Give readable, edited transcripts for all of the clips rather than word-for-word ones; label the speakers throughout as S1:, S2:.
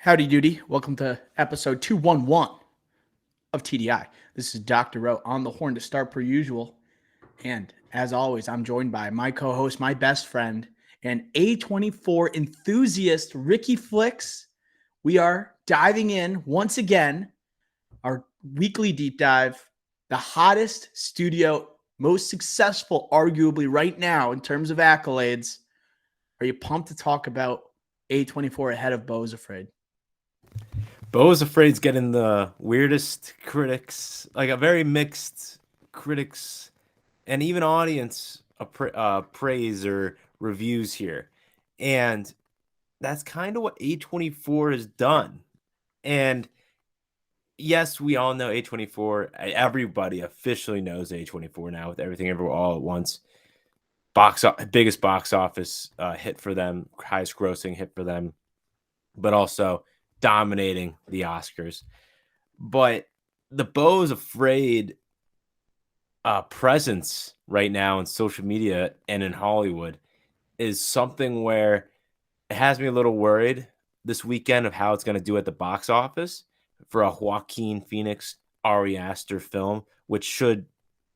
S1: Howdy doody. Welcome to episode 211 of TDI. This is Dr. Rowe on the horn to start per usual. And as always, I'm joined by my co-host, my best friend, and A24 enthusiast, Ricky Flicks. We are diving in once again, our weekly deep dive, the hottest studio, most successful, arguably right now in terms of accolades. Are you pumped to talk about A24 ahead of Beau's Afraid?
S2: Beau's Afraid's getting the weirdest critics, like a very mixed critics and even audience praise or reviews here. And that's kind of what A24 has done. And yes, we all know A24. Everybody officially knows A24 now with Everything Everywhere All at Once. Biggest box office hit for them, highest grossing hit for them, but also dominating the Oscars. But the Beau's Afraid presence right now in social media and in Hollywood is something where it has me a little worried this weekend of how it's going to do at the box office for a Joaquin Phoenix Ari Aster film, which should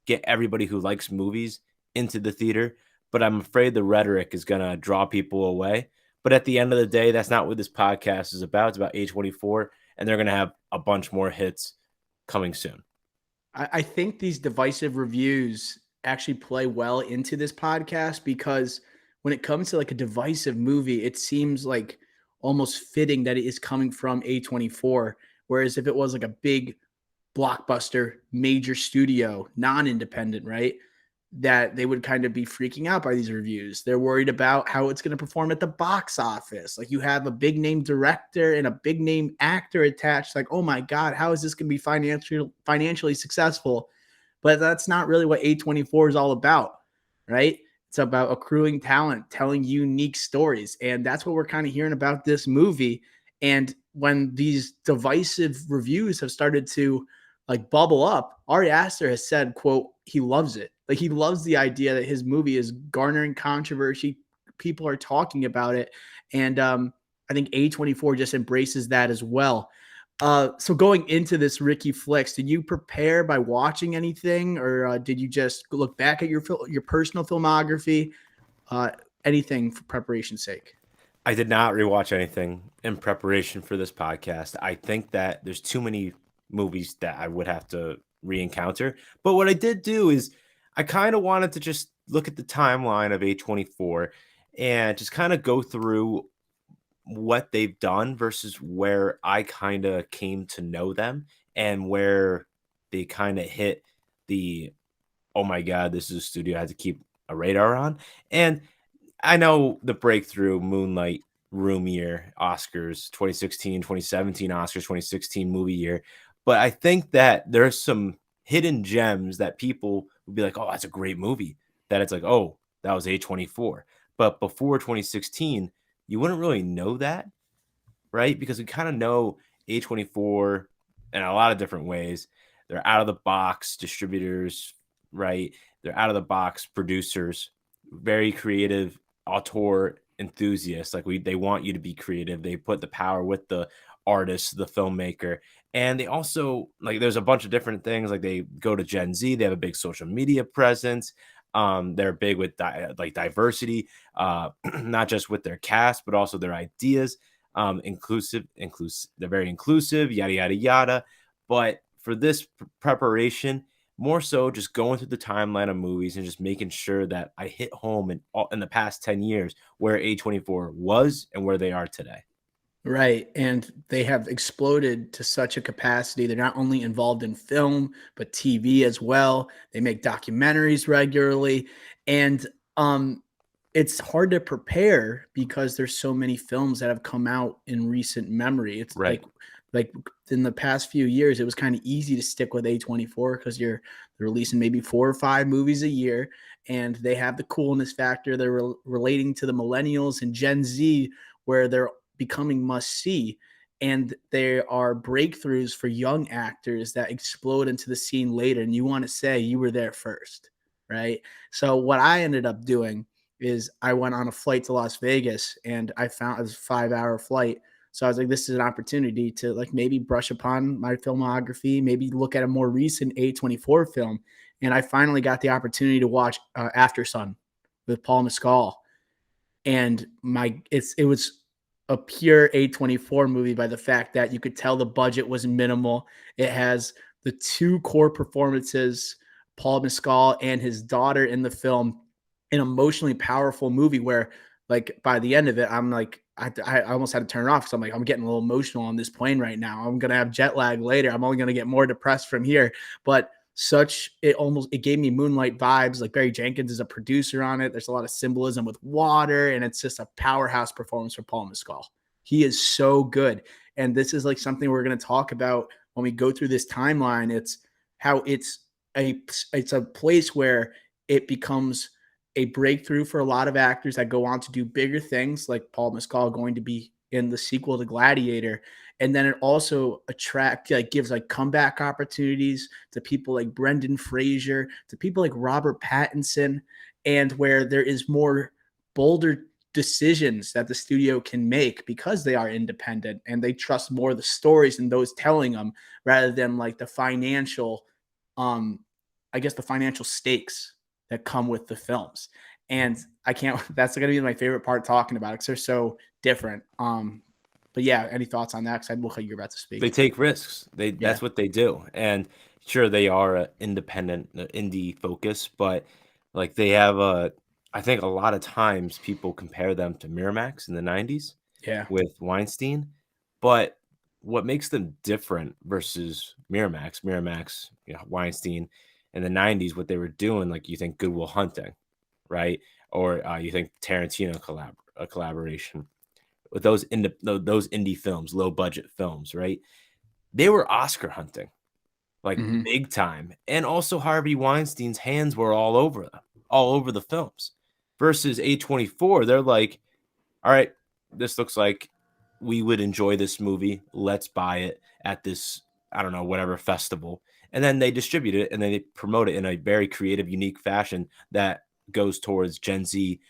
S2: get everybody who likes movies into the theater. But I'm afraid the rhetoric is going to draw people away. But at the end of the day, that's not what this podcast is about. It's about A24, and they're going to have a bunch more hits coming soon.
S1: I think these divisive reviews actually play well into this podcast because when it comes to like a divisive movie, it seems like almost fitting that it is coming from A24. Whereas if it was like a big blockbuster, major studio, non-independent, right? That they would kind of be freaking out by these reviews. They're worried about how it's going to perform at the box office. Like you have a big name director and a big name actor attached. Like, oh my God, how is this going to be financially successful? But that's not really what A24 is all about, right? It's about accruing talent, telling unique stories. And that's what we're kind of hearing about this movie. And when these divisive reviews have started to like bubble up, Ari Aster has said, quote, he loves it. Like he loves the idea that his movie is garnering controversy. People are talking about it. And I think A24 just embraces that as well. So going into this, Ricky Flicks, did you prepare by watching anything, or did you just look back at your personal filmography? Anything for preparation's sake?
S2: I did not rewatch anything in preparation for this podcast. I think that there's too many movies that I would have to re-encounter. But what I did do is I kind of wanted to just look at the timeline of A24 and just kind of go through what they've done versus where I kind of came to know them and where they kind of hit the, oh my God, this is a studio I had to keep a radar on. And I know the breakthrough Moonlight room year Oscars 2016, 2017 Oscars 2016 movie year. But I think that there's some hidden gems that people would be like, oh, that's a great movie. That it's like, oh, that was A24. But before 2016, you wouldn't really know that, right? Because we kind of know A24 in a lot of different ways. They're out of the box distributors, right? They're out of the box producers, very creative auteur enthusiasts. Like they want you to be creative. They put the power with the artist, the filmmaker, and they also like there's a bunch of different things. Like they go to Gen Z. They have a big social media presence. They're big with diversity, not just with their cast, but also their ideas. Inclusive. They're very inclusive. Yada yada yada. But for this preparation, more so just going through the timeline of movies and just making sure that I hit home in the past 10 years where A24 was and where they are today.
S1: Right. And they have exploded to such a capacity. They're not only involved in film, but TV as well. They make documentaries regularly. And it's hard to prepare because there's so many films that have come out in recent memory. It's
S2: Right.
S1: like in the past few years, it was kind of easy to stick with A24 because they're releasing maybe 4 or 5 movies a year, and they have the coolness factor. They're relating to the millennials and Gen Z, where they're becoming must see. And there are breakthroughs for young actors that explode into the scene later. And you want to say you were there first, right? So, what I ended up doing is I went on a flight to Las Vegas and I found it was a 5-hour flight. So I was like, this is an opportunity to like maybe brush upon my filmography, maybe look at a more recent A24 film. And I finally got the opportunity to watch After Sun with Paul Mescal. And it was a pure A24 movie by the fact that you could tell the budget was minimal. It has the two core performances, Paul Mescal and his daughter in the film, an emotionally powerful movie where like by the end of it, I'm like, I almost had to turn it off because I'm like, I'm getting a little emotional on this plane right now. I'm gonna have jet lag later. I'm only gonna get more depressed from here. But it gave me Moonlight vibes. Like Barry Jenkins is a producer on it. There's a lot of symbolism with water, and it's just a powerhouse performance for Paul Mescal. He is so good. And this is like something we're going to talk about when we go through this timeline. It's how it's a place where it becomes a breakthrough for a lot of actors that go on to do bigger things, like Paul Mescal going to be in the sequel to Gladiator. And then it also gives like comeback opportunities to people like Brendan Fraser, to people like Robert Pattinson, and where there is more bolder decisions that the studio can make because they are independent and they trust more the stories and those telling them rather than like the financial the financial stakes that come with the films. And I can't that's going to be my favorite part talking about it because they're so different. But yeah, any thoughts on that? Because I look like you're about to
S2: They
S1: speak.
S2: take risks.
S1: Yeah.
S2: That's what they do. And sure, they are a independent, indie focus, but like they have I think a lot of times people compare them to Miramax in the 90s
S1: Yeah.
S2: with Weinstein. But what makes them different versus Miramax, Weinstein in the 90s, what they were doing, like you think Good Will Hunting, right? Or you think Tarantino collaboration with those indie films, low budget films, right? They were Oscar hunting, like
S1: Mm-hmm.
S2: big time. And also Harvey Weinstein's hands were all over them, all over the films. Versus A24, they're like, all right, this looks like we would enjoy this movie. Let's buy it at this, I don't know, whatever festival. And then they distribute it and then they promote it in a very creative, unique fashion that goes towards Gen Z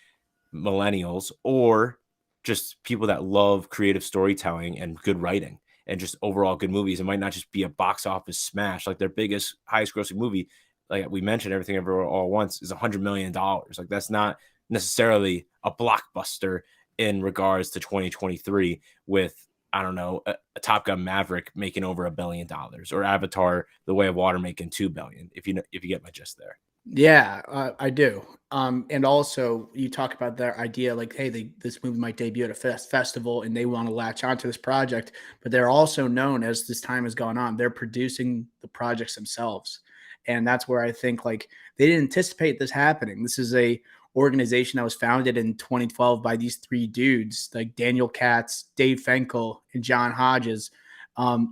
S2: millennials or just people that love creative storytelling and good writing and just overall good movies. It might not just be a box office smash. Like their biggest, highest grossing movie, like we mentioned, Everything Everywhere All at Once, is $100 million. Like that's not necessarily a blockbuster in regards to 2023 with, I don't know, a Top Gun Maverick making over $1 billion or Avatar The Way of Water making $2 billion, if you get my gist there.
S1: Yeah, I do. And also you talk about their idea, like, hey, this movie might debut at a festival, and they want to latch onto this project. But they're also known as this time has gone on, they're producing the projects themselves, and that's where I think like they didn't anticipate this happening. This is a organization that was founded in 2012 by these three dudes, like Daniel Katz, Dave Fenkel, and John Hodges.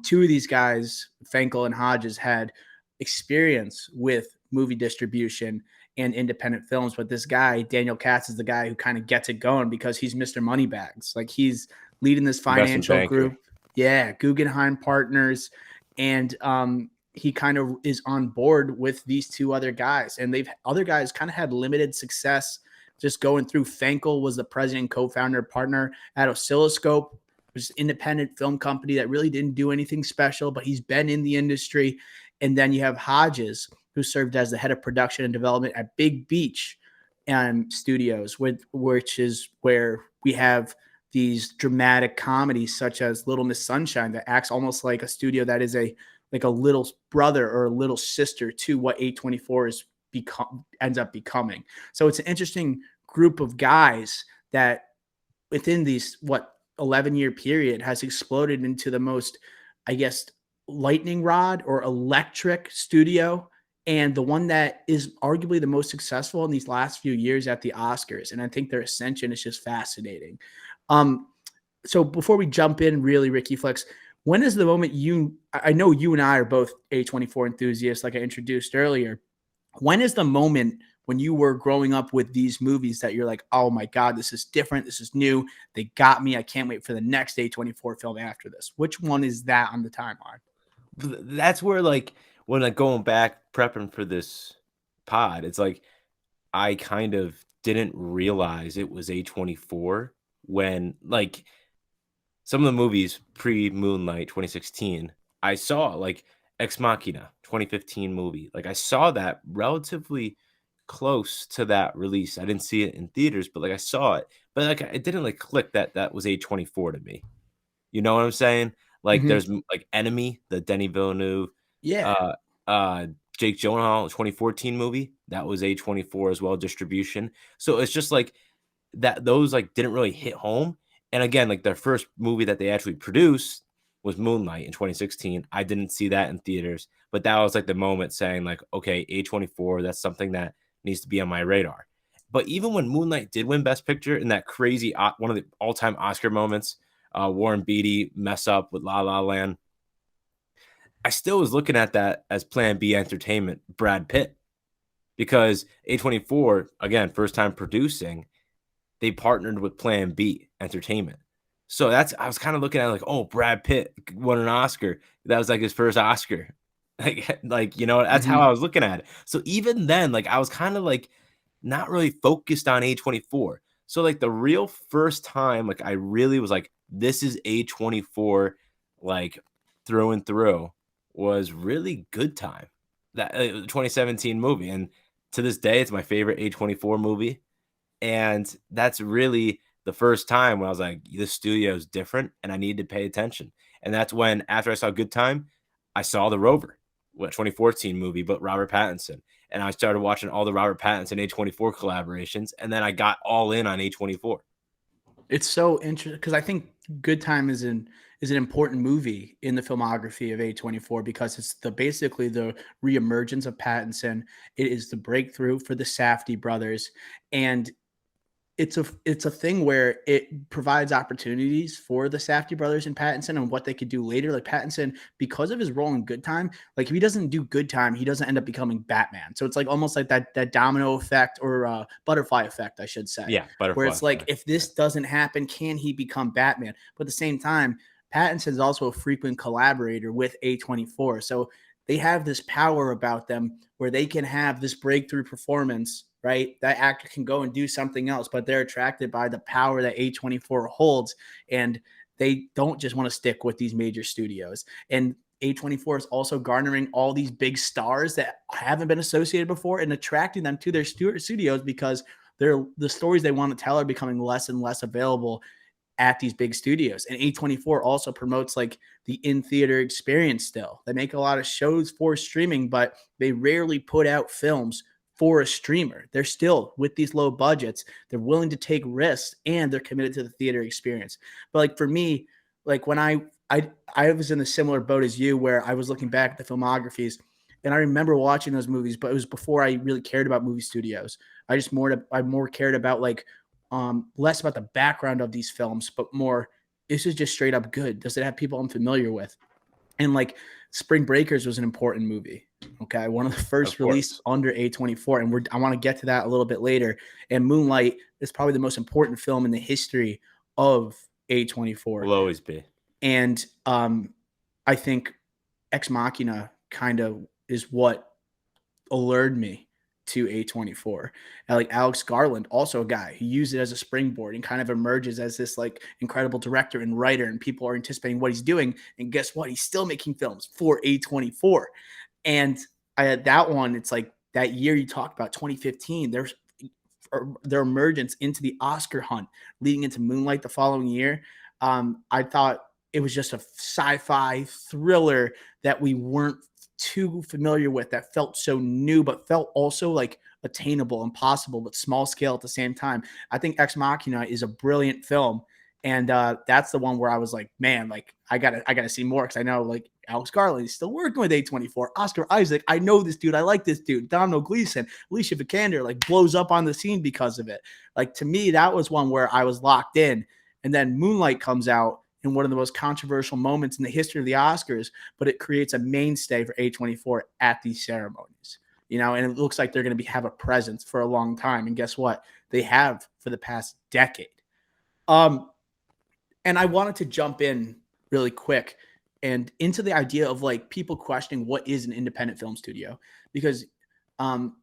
S1: Two of these guys, Fenkel and Hodges, had experience with movie distribution and independent films. But this guy, Daniel Katz, is the guy who kind of gets it going because he's Mr. Moneybags. Like he's leading this
S2: Investment
S1: financial
S2: banker.
S1: group. Yeah, Guggenheim Partners. And he kind of is on board with these two other guys. And other guys kind of had limited success just going through. Fenkel was the president, co-founder, partner at Oscilloscope, which is an independent film company that really didn't do anything special, but he's been in the industry. And then you have Hodges, who served as the head of production and development at Big Beach Studios, which is where we have these dramatic comedies such as Little Miss Sunshine that acts almost like a studio that is a little brother or a little sister to what A24 ends up becoming. So it's an interesting group of guys that within these 11-year period has exploded into the most, I guess, lightning rod or electric studio, and the one that is arguably the most successful in these last few years at the Oscars. And I think their ascension is just fascinating. Um, so before we jump in, really, Ricky Flex, when is the moment I know you and I are both A24 enthusiasts, like I introduced earlier. When is the moment when you were growing up with these movies that you're like, oh my God, this is different. This is new. They got me. I can't wait for the next A24 film after this. Which one is that on the timeline?
S2: That's where, like, when like going back prepping for this pod, it's like I kind of didn't realize it was A24 when, like, some of the movies pre-Moonlight 2016, I saw like Ex Machina 2015 movie. Like I saw that relatively close to that release. I didn't see it in theaters, but like I saw it. But like it didn't like click that that was A24 to me. You know what I'm saying? Like
S1: Mhm.
S2: there's like Enemy, the Denis Villeneuve,
S1: Yeah.
S2: uh uh Jake Gyllenhaal 2014 movie. That was A24 as well, distribution. So it's just like that those like didn't really hit home. And again, like their first movie that they actually produced was Moonlight in 2016. I didn't see that in theaters, but that was like the moment saying like, okay, A24, that's something that needs to be on my radar. But even when Moonlight did win Best Picture in that crazy one of the all-time Oscar moments, Warren Beatty mess up with La La Land, I still was looking at that as Plan B Entertainment, Brad Pitt, because A24 again, first time producing, they partnered with Plan B Entertainment. So that's I was kind of looking at it like, oh, Brad Pitt won an Oscar. That was like his first Oscar. Like you know, that's how
S1: Mhm.
S2: I was looking at it. So even then, like I was kind of like not really focused on A24. So like the real first time, like I really was like, this is A24, like through and through, was really Good Time. That 2017 movie, and to this day, it's my favorite A24 movie. And that's really the first time when I was like, this studio is different and I need to pay attention. And that's when, after I saw Good Time, I saw The Rover, what 2014 movie, but Robert Pattinson. And I started watching all the Robert Pattinson A24 collaborations. And then I got all in on A24.
S1: It's so interesting because I think Good Time is an important movie in the filmography of A24 because it's the basically the reemergence of Pattinson. It is the breakthrough for the Safdie brothers, and it's a thing where it provides opportunities for the Safdie brothers and Pattinson and what they could do later. Like Pattinson, because of his role in Good Time, like if he doesn't do Good Time, he doesn't end up becoming Batman. So it's like almost like that domino effect or butterfly effect, I should say,
S2: Yeah,
S1: where
S2: Butterfly
S1: it's like
S2: Effect.
S1: if this doesn't happen, can he become Batman? But at the same time, Pattinson is also a frequent collaborator with A24, so they have this power about them where they can have this breakthrough performance, right? That actor can go and do something else, but they're attracted by the power that A24 holds. And they don't just want to stick with these major studios. And A24 is also garnering all these big stars that haven't been associated before and attracting them to their studios because the stories they want to tell are becoming less and less available at these big studios. And A24 also promotes like the in theater experience still. They make a lot of shows for streaming, but they rarely put out films for a streamer. They're still with these low budgets, they're willing to take risks and they're committed to the theater experience. But like for me, like when I was in a similar boat as you where I was looking back at the filmographies and I remember watching those movies, but it was before I really cared about movie studios. I more cared about like less about the background of these films, but more, is it just straight up good? Does it have people I'm familiar with? And like Spring Breakers was an important movie. Okay. One of the
S2: Of
S1: first released
S2: course.
S1: under A24. And I want to get to that a little bit later. And Moonlight is probably the most important film in the history of A24.
S2: Will always be.
S1: And I think Ex Machina kind of is what allured me to A24. And like Alex Garland, also a guy who used it as a springboard and kind of emerges as this like incredible director and writer, and people are anticipating what he's doing. And guess what? He's still making films for A24. And I had that one. It's like that year you talked about, 2015. Their emergence into the Oscar hunt, leading into Moonlight the following year. I thought it was just a sci-fi thriller that we weren't too familiar with, that felt so new, but felt also like attainable and possible, but small scale at the same time. I think Ex Machina is a brilliant film. And that's the one where I was like, man, like I gotta see more because I know like Alex Garland is still working with A24. Oscar Isaac, I know this dude, I like this dude. Domhnall Gleeson, Alicia Vikander like blows up on the scene because of it. Like to me, that was one where I was locked in. And then Moonlight comes out in one of the most controversial moments in the history of the Oscars, but it creates a mainstay for A24 at these ceremonies. You know, and it looks like they're going to have a presence for a long time. And guess what? They have for the past decade. Um, and I wanted to jump in really quick and into the idea of like people questioning what is an independent film studio, because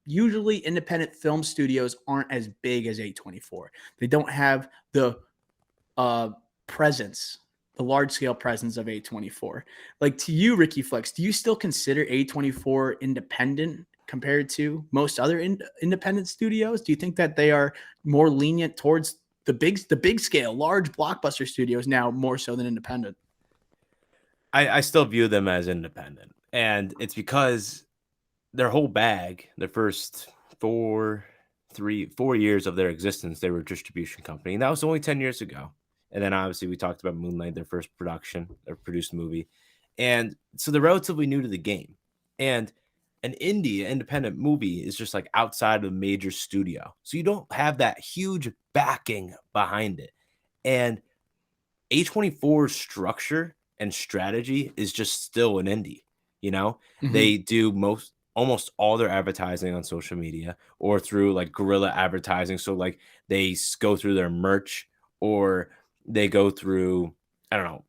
S1: usually independent film studios aren't as big as A24. They don't have the uh, presence the large scale presence of A24. Like to you, Ricky Flex, do you still consider A24 independent compared to most other independent studios? Do you think that they are more lenient towards the big scale, large blockbuster studios now more so than independent?
S2: I still view them as independent, and it's because their whole bag, their first 4 years of their existence, they were a distribution company, and that was only 10 years ago. And then obviously we talked about Moonlight, their first production, their produced movie, and so they're relatively new to the game. And an independent movie is just like outside of a major studio, so you don't have that huge backing behind it. And A24's structure and strategy is just still an indie. You know,
S1: Mm-hmm.
S2: they do almost all their advertising on social media or through like guerrilla advertising. So like they go through their merch, or they go through, I don't know,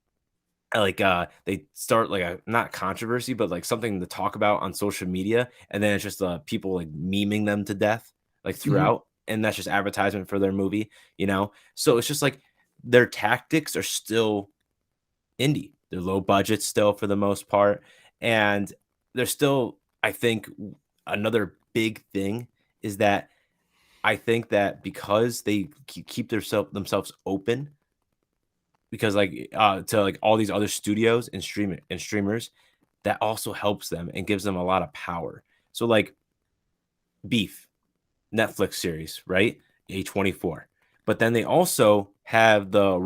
S2: like they start like a not controversy, but like something to talk about on social media, and then it's just people like memeing them to death like
S1: Mm-hmm.
S2: throughout, and that's just advertisement for their movie, you know. So it's just like their tactics are still indie. They're low budget still for the most part, and they're still, I think, another big thing is that I think that because they keep themselves open, because like to like all these other studios and streamers, that also helps them and gives them a lot of power. So like Beef, Netflix series, right? A24. But then they also have the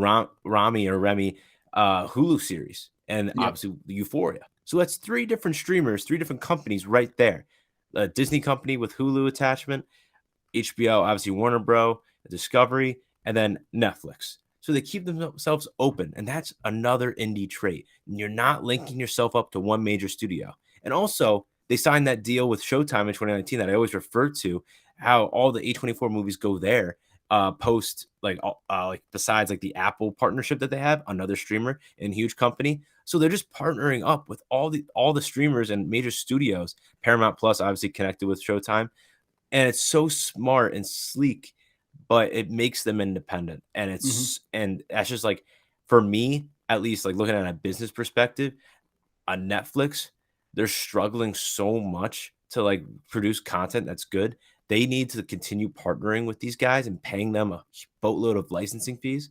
S2: Rami or Remy Hulu series, and
S1: Yep.
S2: obviously Euphoria. So that's three different streamers, three different companies right there. A Disney company with Hulu attachment, HBO, obviously Warner Bros, Discovery, and then Netflix. So they keep themselves open, and that's another indie trait. You're not linking yourself up to one major studio. And also, they signed that deal with Showtime in 2019 that I always refer to, how all the A24 movies go there. Post like besides like the Apple partnership that they have, another streamer and huge company. So they're just partnering up with all the streamers and major studios. Paramount Plus obviously connected with Showtime, and it's so smart and sleek, but it makes them independent. And
S1: Mm-hmm.
S2: and that's just like, for me at least, like looking at a business perspective, on Netflix, they're struggling so much to like produce content that's good. They need to continue partnering with these guys and paying them a boatload of licensing fees,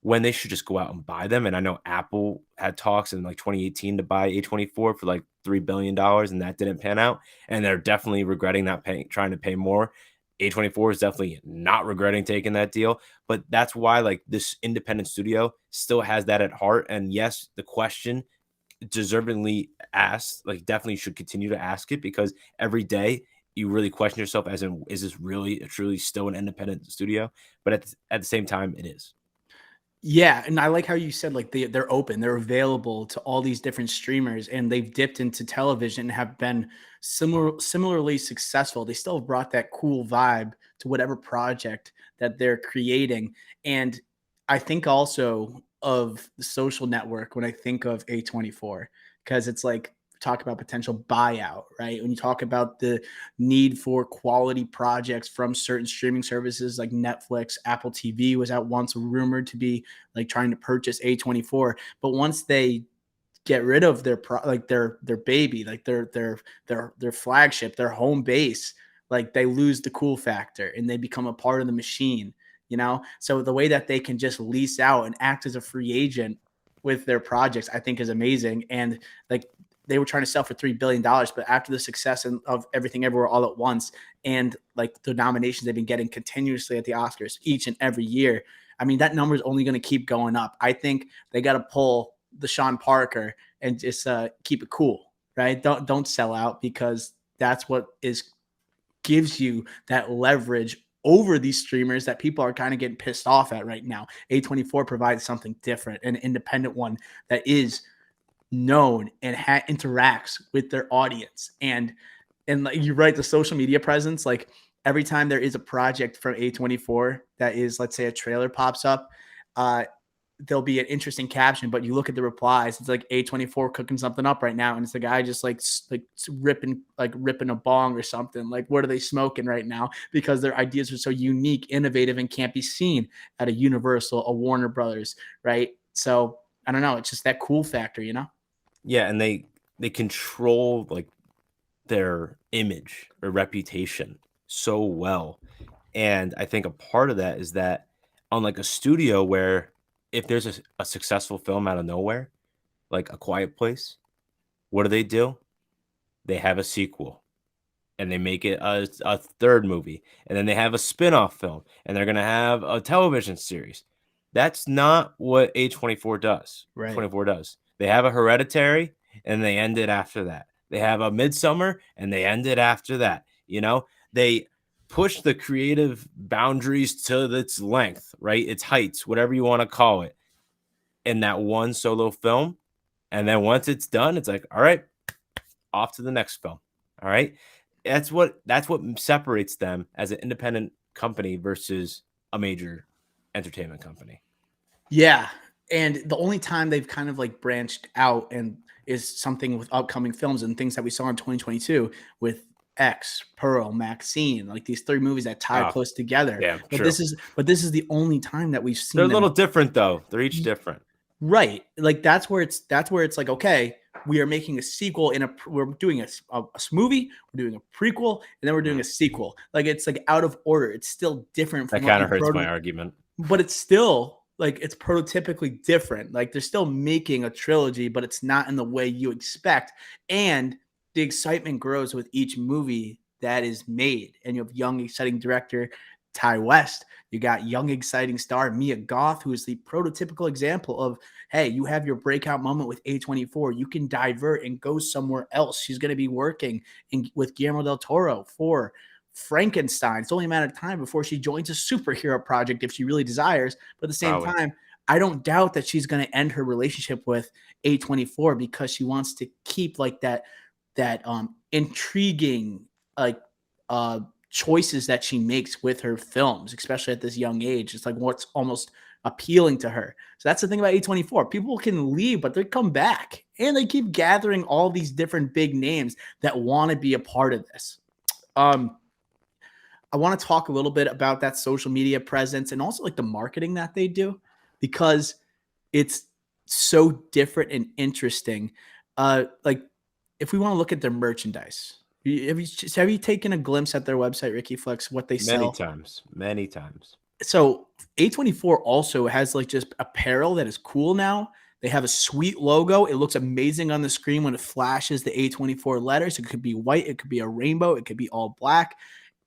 S2: when they should just go out and buy them. And I know Apple had talks in like 2018 to buy A24 for like $3 billion, and that didn't pan out. And they're definitely regretting not paying, trying to pay more. A24 is definitely not regretting taking that deal. But that's why like this independent studio still has that at heart. And yes, the question deservingly asked, like definitely should continue to ask it, because every day you really question yourself as in, is this really truly still an independent studio? But at the same time, it is.
S1: Yeah, and I like how you said like they're open, they're available to all these different streamers, and they've dipped into television and have been similarly successful. They still have brought that cool vibe to whatever project that they're creating. And I think also of the social network when I think of A24, because it's like talk about potential buyout, right? When you talk about the need for quality projects from certain streaming services like Netflix, Apple TV was at once rumored to be like trying to purchase A24, but once they get rid of their baby, like their flagship, their home base, like they lose the cool factor and they become a part of the machine, you know? So the way that they can just lease out and act as a free agent with their projects, I think is amazing. And like they were trying to sell for $3 billion, but after the success of Everything Everywhere All at Once and like the nominations they've been getting continuously at the Oscars each and every year, I mean, that number is only going to keep going up. I think they got to pull the Sean Parker and just keep it cool, right? Don't sell out, because that's what is gives you that leverage over these streamers that people are kind of getting pissed off at right now. A24 provides something different, an independent one that is known and interacts with their audience. And like you're right, the social media presence, like every time there is a project from A24 that is, let's say, a trailer pops up, uh, there'll be an interesting caption, but you look at the replies, it's like A24 cooking something up right now, and it's the guy just like ripping a bong or something. Like, what are they smoking right now? Because their ideas are so unique, innovative, and can't be seen at a Universal, a Warner Brothers, right? So I don't know. It's just that cool factor, you know?
S2: Yeah, and they control like their image or reputation so well. And I think a part of that is that unlike a studio where if there's a successful film out of nowhere, like A Quiet Place, what do? They have a sequel and they make it a third movie, and then they have a spin-off film, and they're gonna have a television series. That's not what A24 does.
S1: Right.
S2: 24 does. They have a Hereditary, and they end it after that. They have a Midsummer, and they end it after that. You know, they push the creative boundaries to its length, right? Its heights, whatever you want to call it, in that one solo film. And then once it's done, it's like, all right, off to the next film. All right. That's what separates them as an independent company versus a major entertainment company.
S1: Yeah. And the only time they've kind of like branched out and is something with upcoming films and things that we saw in 2022 with X, Pearl, Maxine, like these three movies that tie
S2: Oh,
S1: close together.
S2: yeah,
S1: But
S2: true.
S1: this is the only time that we've
S2: They're
S1: seen
S2: a
S1: them.
S2: little different though. They're each different.
S1: Right. Like that's where it's like, okay, we are making a sequel we're doing a movie, we're doing a prequel, and then we're doing a sequel. Like it's like out of order. It's still different from
S2: That kind of hurts my argument.
S1: but it's still like it's prototypically different. Like they're still making a trilogy, but it's not in the way you expect. And the excitement grows with each movie that is made. And you have young, exciting director Ty West. You got young, exciting star Mia Goth, who is the prototypical example of, hey, you have your breakout moment with A24. You can divert and go somewhere else. She's going to be working with Guillermo del Toro for Frankenstein. It's only a matter of time before she joins a superhero project if she really desires. But at the same time, I don't doubt that she's going to end her relationship with A24 because she wants to keep like that intriguing like choices that she makes with her films, especially at this young age. It's like what's almost appealing to her. So that's the thing about A24. People can leave, but they come back and they keep gathering all these different big names that want to be a part of this. I want to talk a little bit about that social media presence and also like the marketing that they do because it's so different and interesting. Like if we want to look at their merchandise, have you taken a glimpse at their website, Ricky Flex, what they sell?
S2: Many times.
S1: So A24 also has like just apparel that is cool now. They have a sweet logo. It looks amazing on the screen when it flashes the A24 letters. It could be white. It could be a rainbow. It could be all black.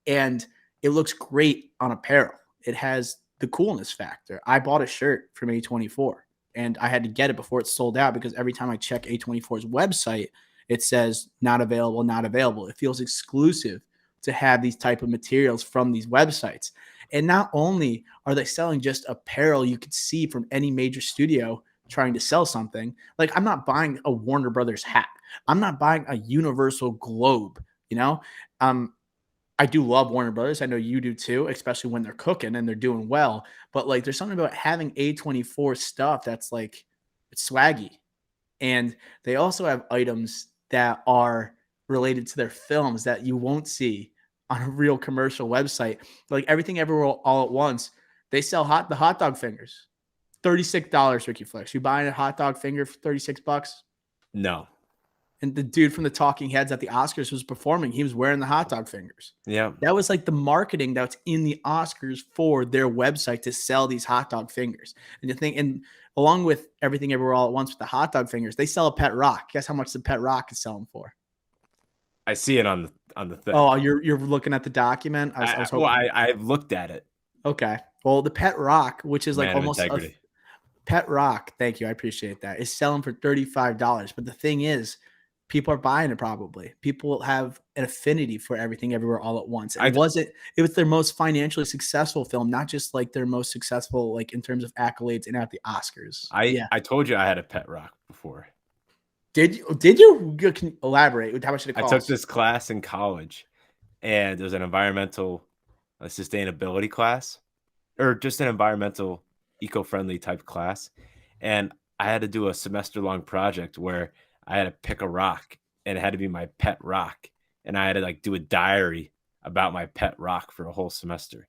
S1: And it looks great on apparel. It has the coolness factor. I bought a shirt from A24 and I had to get it before it sold out because every time I check A24's website, it says not available, not available. It feels exclusive to have these type of materials from these websites. And not only are they selling just apparel you could see from any major studio trying to sell something, like I'm not buying a Warner Brothers hat. I'm not buying a Universal Globe, you know? I do love Warner Brothers. I know you do too, especially when they're cooking and they're doing well. But like, there's something about having A24 stuff that's like, it's swaggy. And they also have items that are related to their films that you won't see on a real commercial website. Like Everything Everywhere All at Once, they sell the hot dog fingers. $36, Ricky Flex. You buying a hot dog finger for $36?
S2: No.
S1: And the dude from the Talking Heads at the Oscars was performing. He was wearing the hot dog fingers.
S2: Yeah.
S1: That was like the marketing that's in the Oscars for their website to sell these hot dog fingers. And the thing, and along with Everything Everywhere All at Once with the hot dog fingers, they sell a pet rock. Guess how much the pet rock is selling for?
S2: I see it on the thing.
S1: Oh, you're looking at the document. I was hoping.
S2: Well, I've looked at it.
S1: Okay. Well, the pet rock, which is like
S2: Man of
S1: almost
S2: integrity.
S1: pet rock. Thank you. I appreciate that. Is selling for $35. But the thing is, people are buying it probably. People have an affinity for Everything Everywhere All at Once. It was their most financially successful film, not just like their most successful like in terms of accolades and at the Oscars.
S2: I told you I had a pet rock before.
S1: Did you? Can you elaborate? How much did it cost?
S2: I took this class in college, and it was an environmental sustainability class, or just an environmental eco-friendly type class. And I had to do a semester-long project where I had to pick a rock, and it had to be my pet rock. And I had to like do a diary about my pet rock for a whole semester.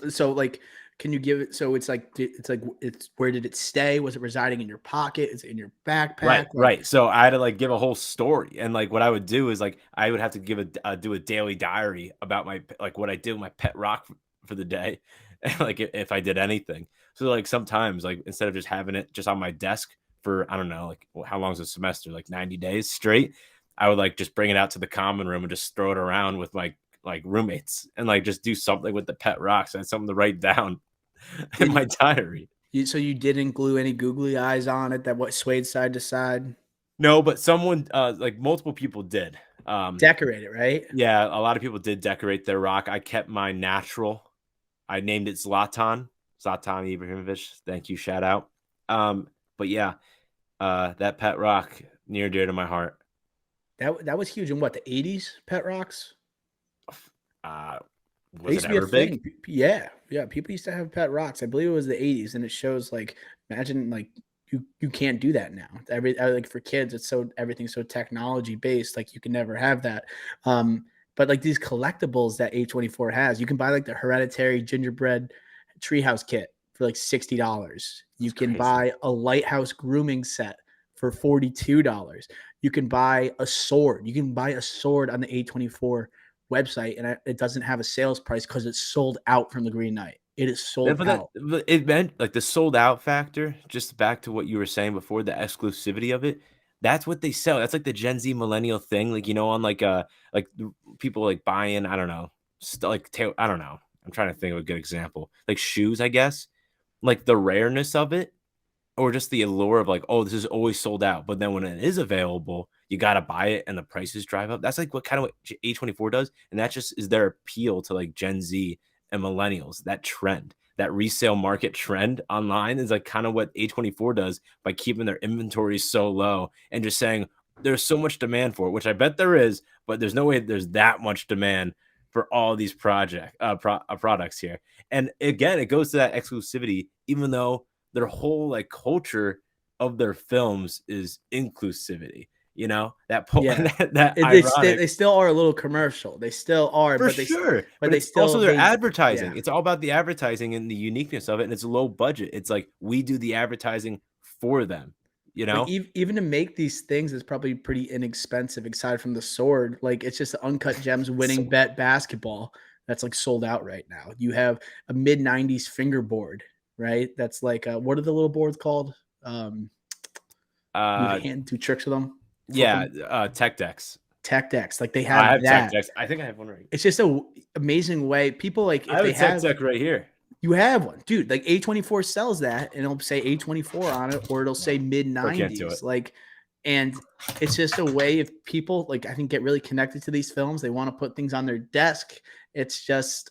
S1: So like Can you give it? So it's where did it stay? Was it residing in your pocket? Is it in your backpack?
S2: Right,
S1: Like,
S2: right. So I had to like give a whole story, and like what I would do is like I would have to give do a daily diary about my like what I did with my pet rock for the day, and like if I did anything. So like sometimes like instead of just having it just on my desk for I don't know like how long's a semester, like 90 days straight, I would like just bring it out to the common room and just throw it around with my like roommates and like just do something with the pet rocks. I had something to write down in
S1: did
S2: my diary.
S1: so you didn't glue any googly eyes on it that what swayed side to side?
S2: No, but someone like multiple people did.
S1: Decorate it, right?
S2: Yeah, a lot of people did decorate their rock. I kept mine natural. I named it Zlatan Ibrahimovic. Thank you, shout out. But yeah, that pet rock near dear to my heart.
S1: That was huge in what, the 80s, pet rocks?
S2: Uh,
S1: It
S2: was
S1: used
S2: it
S1: to be a
S2: ever big?
S1: thing. Yeah, yeah. People used to have pet rocks. I believe it was the 80s, and it shows like imagine like you can't do that now. Like for kids, it's so everything's so technology based. Like you can never have that. But like these collectibles that A24 has, you can buy like the Hereditary gingerbread treehouse kit for like $60. You
S2: It's
S1: can
S2: crazy.
S1: buy a lighthouse grooming set for $42. You can buy a sword. You can buy a sword on the A24 website, and it doesn't have a sales price because it's sold out from the Green Knight. It is
S2: Yeah,
S1: sold
S2: but
S1: out.
S2: it meant like the sold out factor, just back to what you were saying before, the exclusivity of it. That's what they sell. That's like the Gen Z millennial thing. Like, on like people like buying, I don't know, I don't know. I'm trying to think of a good example. Like shoes, I guess. Like the rareness of it, or just the allure of like, oh, this is always sold out. But then when it is available, you gotta buy it and the prices drive up. That's like what kind of what A24 does. And that just is their appeal to like Gen Z and millennials, that trend. That resale market trend online is like kind of what A24 does by keeping their inventory so low and just saying there's so much demand for it, which I bet there is, but there's no way there's that much demand for all these products here. And again, it goes to that exclusivity, even though their whole like culture of their films is inclusivity.
S1: Yeah,
S2: that
S1: they
S2: ironic
S1: still are a little commercial. They still are,
S2: for
S1: but
S2: sure,
S1: but
S2: but
S1: they
S2: it's also
S1: still
S2: their
S1: they yeah.
S2: advertising. It's all about the advertising and the uniqueness of it, and it's low budget. It's like we do the advertising for them. You
S1: Like
S2: know,
S1: even to make these things is probably pretty inexpensive. Aside from the sword, like it's just the Uncut Gems winning
S2: so
S1: bet basketball that's like sold out right now. You have a mid '90s fingerboard, right? That's like what are the little boards called? Um, you
S2: uh,
S1: hand do tricks with them, flip
S2: yeah,
S1: them.
S2: tech decks.
S1: Tech decks, like they
S2: I
S1: have
S2: have tech
S1: that.
S2: decks. I think I have one right.
S1: It's just a amazing way people like
S2: I
S1: if
S2: have
S1: they
S2: a tech
S1: have
S2: deck right here.
S1: you have one, dude. Like A24 sells that, and it'll say A24 on it, or it'll
S2: No,
S1: say mid
S2: still can't do
S1: '90s.
S2: it.
S1: Like, and it's just a way if people like I think get really connected to these films. They want to put things on their desk. It's just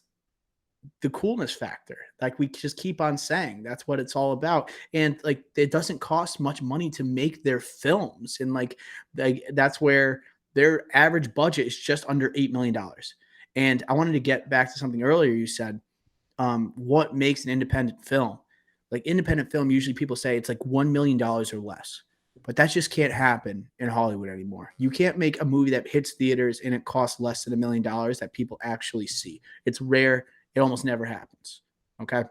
S1: the coolness factor. Like we just keep on saying, that's what it's all about. And like it doesn't cost much money to make their films, and like that's where their average budget is just under $8 million. And I wanted to get back to something earlier you said, what makes an independent film. Like independent film, usually people say it's like $1 million or less, but that just can't happen in Hollywood anymore. You can't make a movie that hits theaters and it costs less than $1 million that people actually see. It's rare. It almost never happens. Okay.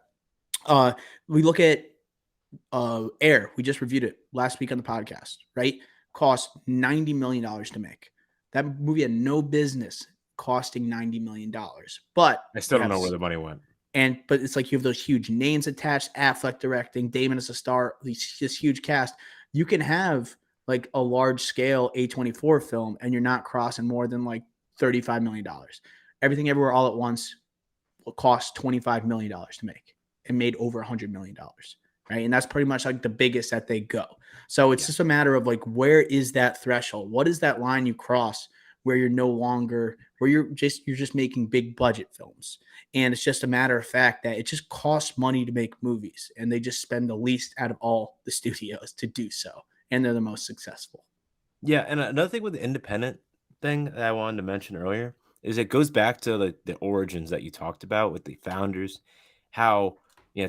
S1: Uh, we look at Air. We just reviewed it last week on the podcast, right? Cost $90 million to make. That movie had no business costing $90 million, but
S2: I still
S1: you
S2: don't
S1: have
S2: know where the money went.
S1: but it's like you have those huge names attached, Affleck directing, Damon as a star, this huge cast. You can have like a large scale A24 film and you're not crossing more than like $35 million. Everything Everywhere All at Once will cost $25 million to make and made over $100 million. Right. And that's pretty much like the biggest that they go. So it's
S2: Yeah.
S1: just a matter of like, where is that threshold? What is that line you cross where you're no longer, where you're just making big budget films? And it's just a matter of fact that it just costs money to make movies, and they just spend the least out of all the studios to do so. And they're the most successful.
S2: Yeah, and another thing with the independent thing that I wanted to mention earlier is it goes back to the origins that you talked about with the founders, how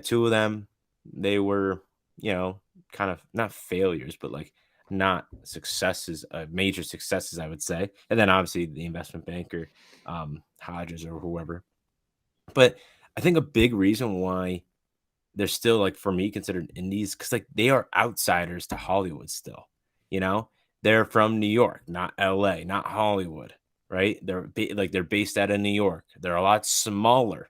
S2: two of them they were kind of not failures, but like not successes, major successes, I would say, and then obviously the investment banker, Hodges or whoever. But I think a big reason why they're still like for me considered indies because like they are outsiders to Hollywood still. You know, they're from New York, not LA, not Hollywood, right? They're based out of New York. They're a lot smaller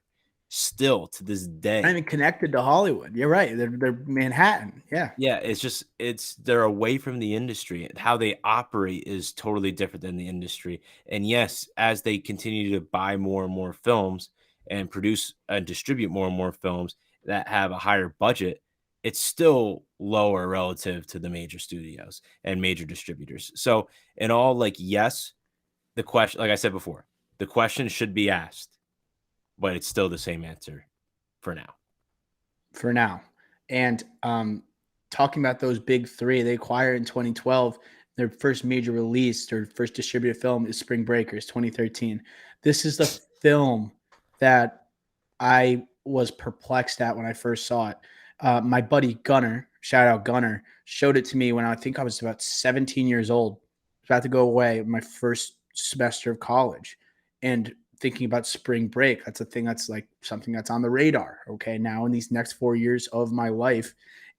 S2: still to this
S1: Not
S2: day.
S1: even connected to Hollywood. You're right. They're Manhattan. Yeah.
S2: Yeah, it's they're away from the industry. How they operate is totally different than the industry. And yes, as they continue to buy more and more films and produce and distribute more and more films that have a higher budget, it's still lower relative to the major studios and major distributors. So, in all, like, yes, the question, like I said before, the question should be asked, but it's still the same answer for now.
S1: For now. And talking about those big three, they acquired in 2012. Their first major release, their first distributed film is Spring Breakers 2013. This is the film that I was perplexed at when I first saw it. My buddy Gunner, shout out Gunner, showed it to me when I think I was about 17 years old, about to go away my first semester of college. And thinking about spring break, that's a thing that's like something that's on the radar. Okay. Now, in these next 4 years of my life.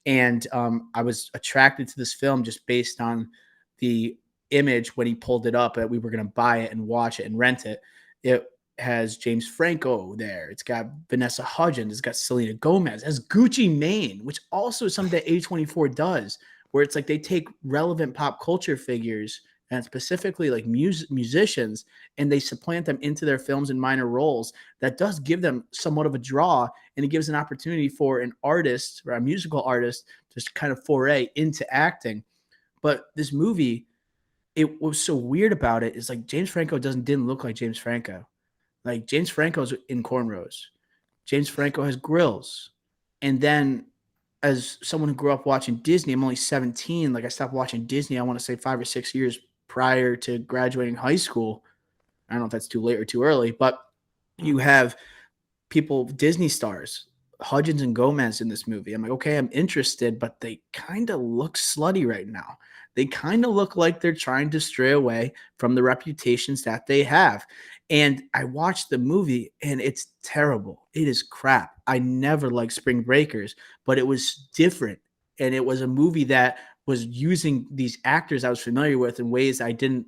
S1: And I was attracted to this film just based on the image when he pulled it up that we were going to buy it and watch it and rent it. It has James Franco there. It's got Vanessa Hudgens. It's got Selena Gomez. It has Gucci Mane, which also is something that A24 does, where it's like they take relevant pop culture figures and specifically like musicians, and they supplant them into their films in minor roles. That does give them somewhat of a draw, and it gives an opportunity for an artist or a musical artist to kind of foray into acting. But this movie, it was so weird about it is like James Franco didn't look like James Franco. Like James Franco's in cornrows. James Franco has grills. And then as someone who grew up watching Disney, I'm only 17. Like I stopped watching Disney, I want to say 5 or 6 years prior to graduating high school. I don't know if that's too late or too early, but you have people, Disney stars, Hudgens and Gomez in this movie. I'm like, okay, I'm interested, but they kind of look slutty right now. They kind of look like they're trying to stray away from the reputations that they have. And I watched the movie and it's terrible. It is crap. I never liked Spring Breakers, but it was different. And it was a movie that was using these actors I was familiar with in ways I didn't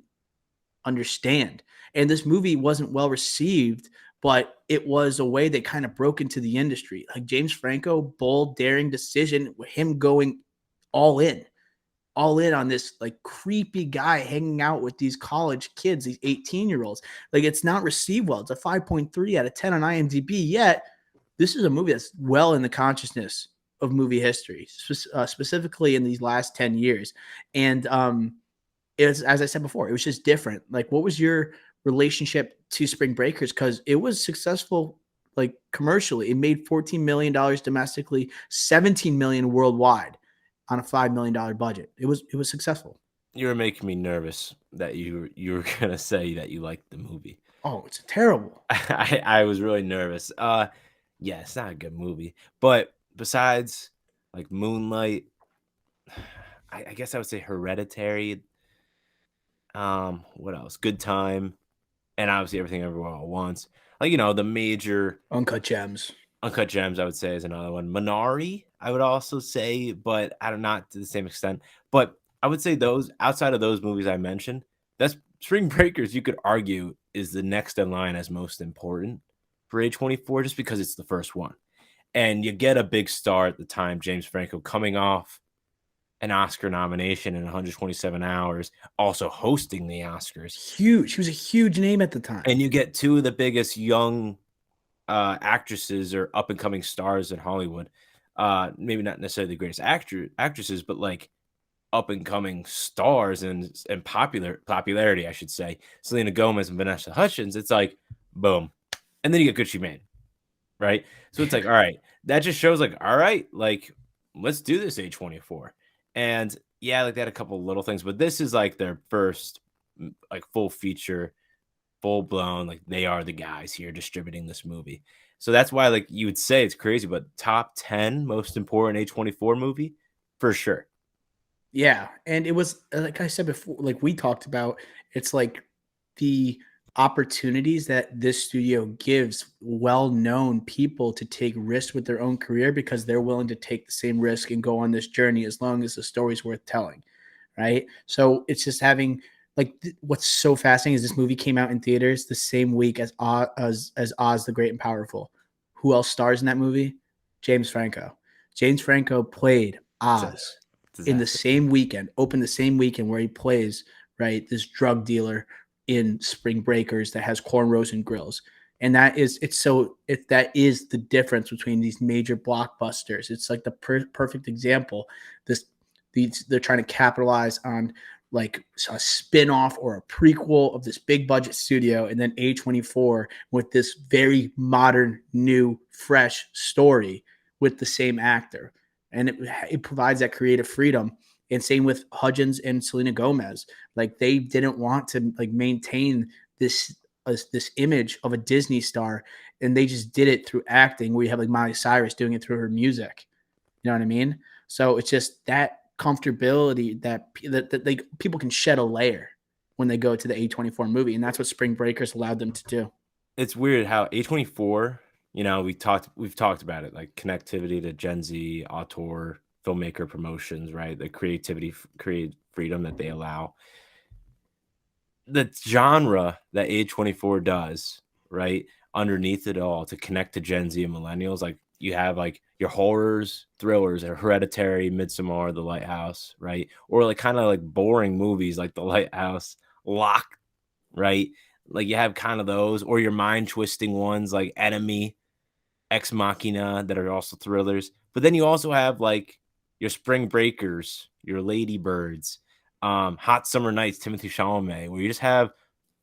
S1: understand. And this movie wasn't well received, but it was a way that kind of broke into the industry. Like James Franco, bold, daring decision, him going all in, all in on this like creepy guy hanging out with these college kids, these 18-year-olds. Like it's not received well. It's a 5.3 out of 10 on IMDb, yet this is a movie that's well in the consciousness of movie history, specifically in these last 10 years. And is, as I said before, it was just different. Like, what was your relationship to Spring Breakers? Because it was successful, like commercially. It made $14 million domestically, 17 million worldwide on a $5 million budget. It was successful.
S2: You were making me nervous that you were gonna say that you liked the movie.
S1: Oh, it's terrible.
S2: I was really nervous. Yeah, it's not a good movie. But besides like Moonlight, I guess I would say Hereditary. What else? Good Time, and obviously Everything Everywhere All at Once. Like, the major
S1: Uncut Gems.
S2: Uncut Gems, I would say, is another one. Minari, I would also say, but I don't not to the same extent. But I would say those outside of those movies I mentioned, that's Spring Breakers, you could argue, is the next in line as most important for A24 just because it's the first one. And you get a big star at the time, James Franco, coming off an Oscar nomination in 127 hours, also hosting the Oscars.
S1: Huge. He was a huge name at the time.
S2: And you get two of the biggest young actresses or up and coming stars in Hollywood. Maybe not necessarily the greatest actresses, but like up and coming stars and popularity, I should say. Selena Gomez and Vanessa Hudgens. It's like boom, and then you get Gucci Mane, right? So it's like, all right, that just shows like, all right, like let's do this A24. And yeah, like they had a couple little things, but this is like their first like full feature, full blown, like they are the guys here distributing this movie. So that's why like you would say it's crazy, but top 10 most important A24 movie for sure.
S1: Yeah. And it was, like I said before, like we talked about, it's like the opportunities that this studio gives well-known people to take risks with their own career because they're willing to take the same risk and go on this journey as long as the story's worth telling, right? So it's just having like what's so fascinating is this movie came out in theaters the same week as Oz the Great and Powerful. Who else stars in that movie? James Franco. James Franco played
S2: It's a
S1: Oz in the
S2: disaster.
S1: same weekend, opened the same weekend where he plays right this drug dealer in Spring Breakers that has cornrows and grills. And that is that is the difference between these major blockbusters. It's like the perfect example. They're trying to capitalize on like a spin-off or a prequel of this big budget studio, and then A24 with this very modern, new, fresh story with the same actor. And it provides that creative freedom. And same with Hudgens and Selena Gomez. Like they didn't want to like maintain this image of a Disney star, and they just did it through acting. Where you have like Miley Cyrus doing it through her music. You know what I mean? So it's just that comfortability that they people can shed a layer when they go to the A24 movie, and that's what Spring Breakers allowed them to do.
S2: It's weird how A24, we've talked about it, like connectivity to Gen Z, auteur, filmmaker promotions, right? The create freedom that they allow. The genre that A24 does, right? Underneath it all to connect to Gen Z and millennials, like you have like your horrors, thrillers, or Hereditary, Midsommar, The Lighthouse, right? Or like kind of like boring movies like The Lighthouse, Lock, right? Like you have kind of those, or your mind twisting ones like Enemy, Ex Machina that are also thrillers. But then you also have like your Spring Breakers, your Ladybirds, Hot Summer Nights, Timothy Chalamet, where you just have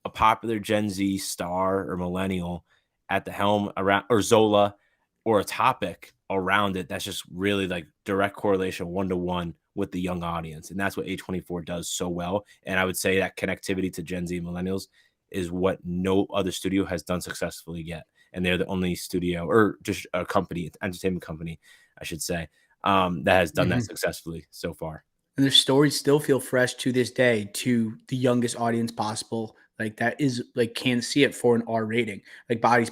S2: a popular Gen Z star or millennial at the helm around, or Zola, or a topic around it that's just really like direct correlation 1-to-1 with the young audience. And that's what A24 does so well. And I would say that connectivity to Gen Z and millennials is what no other studio has done successfully yet. And they're the only studio, or just a company, entertainment company, I should say, that has done that
S1: Mhm.
S2: successfully so far.
S1: And their stories still feel fresh to this day to the youngest audience possible. Like that is like can see it for an R rating. Like Bodies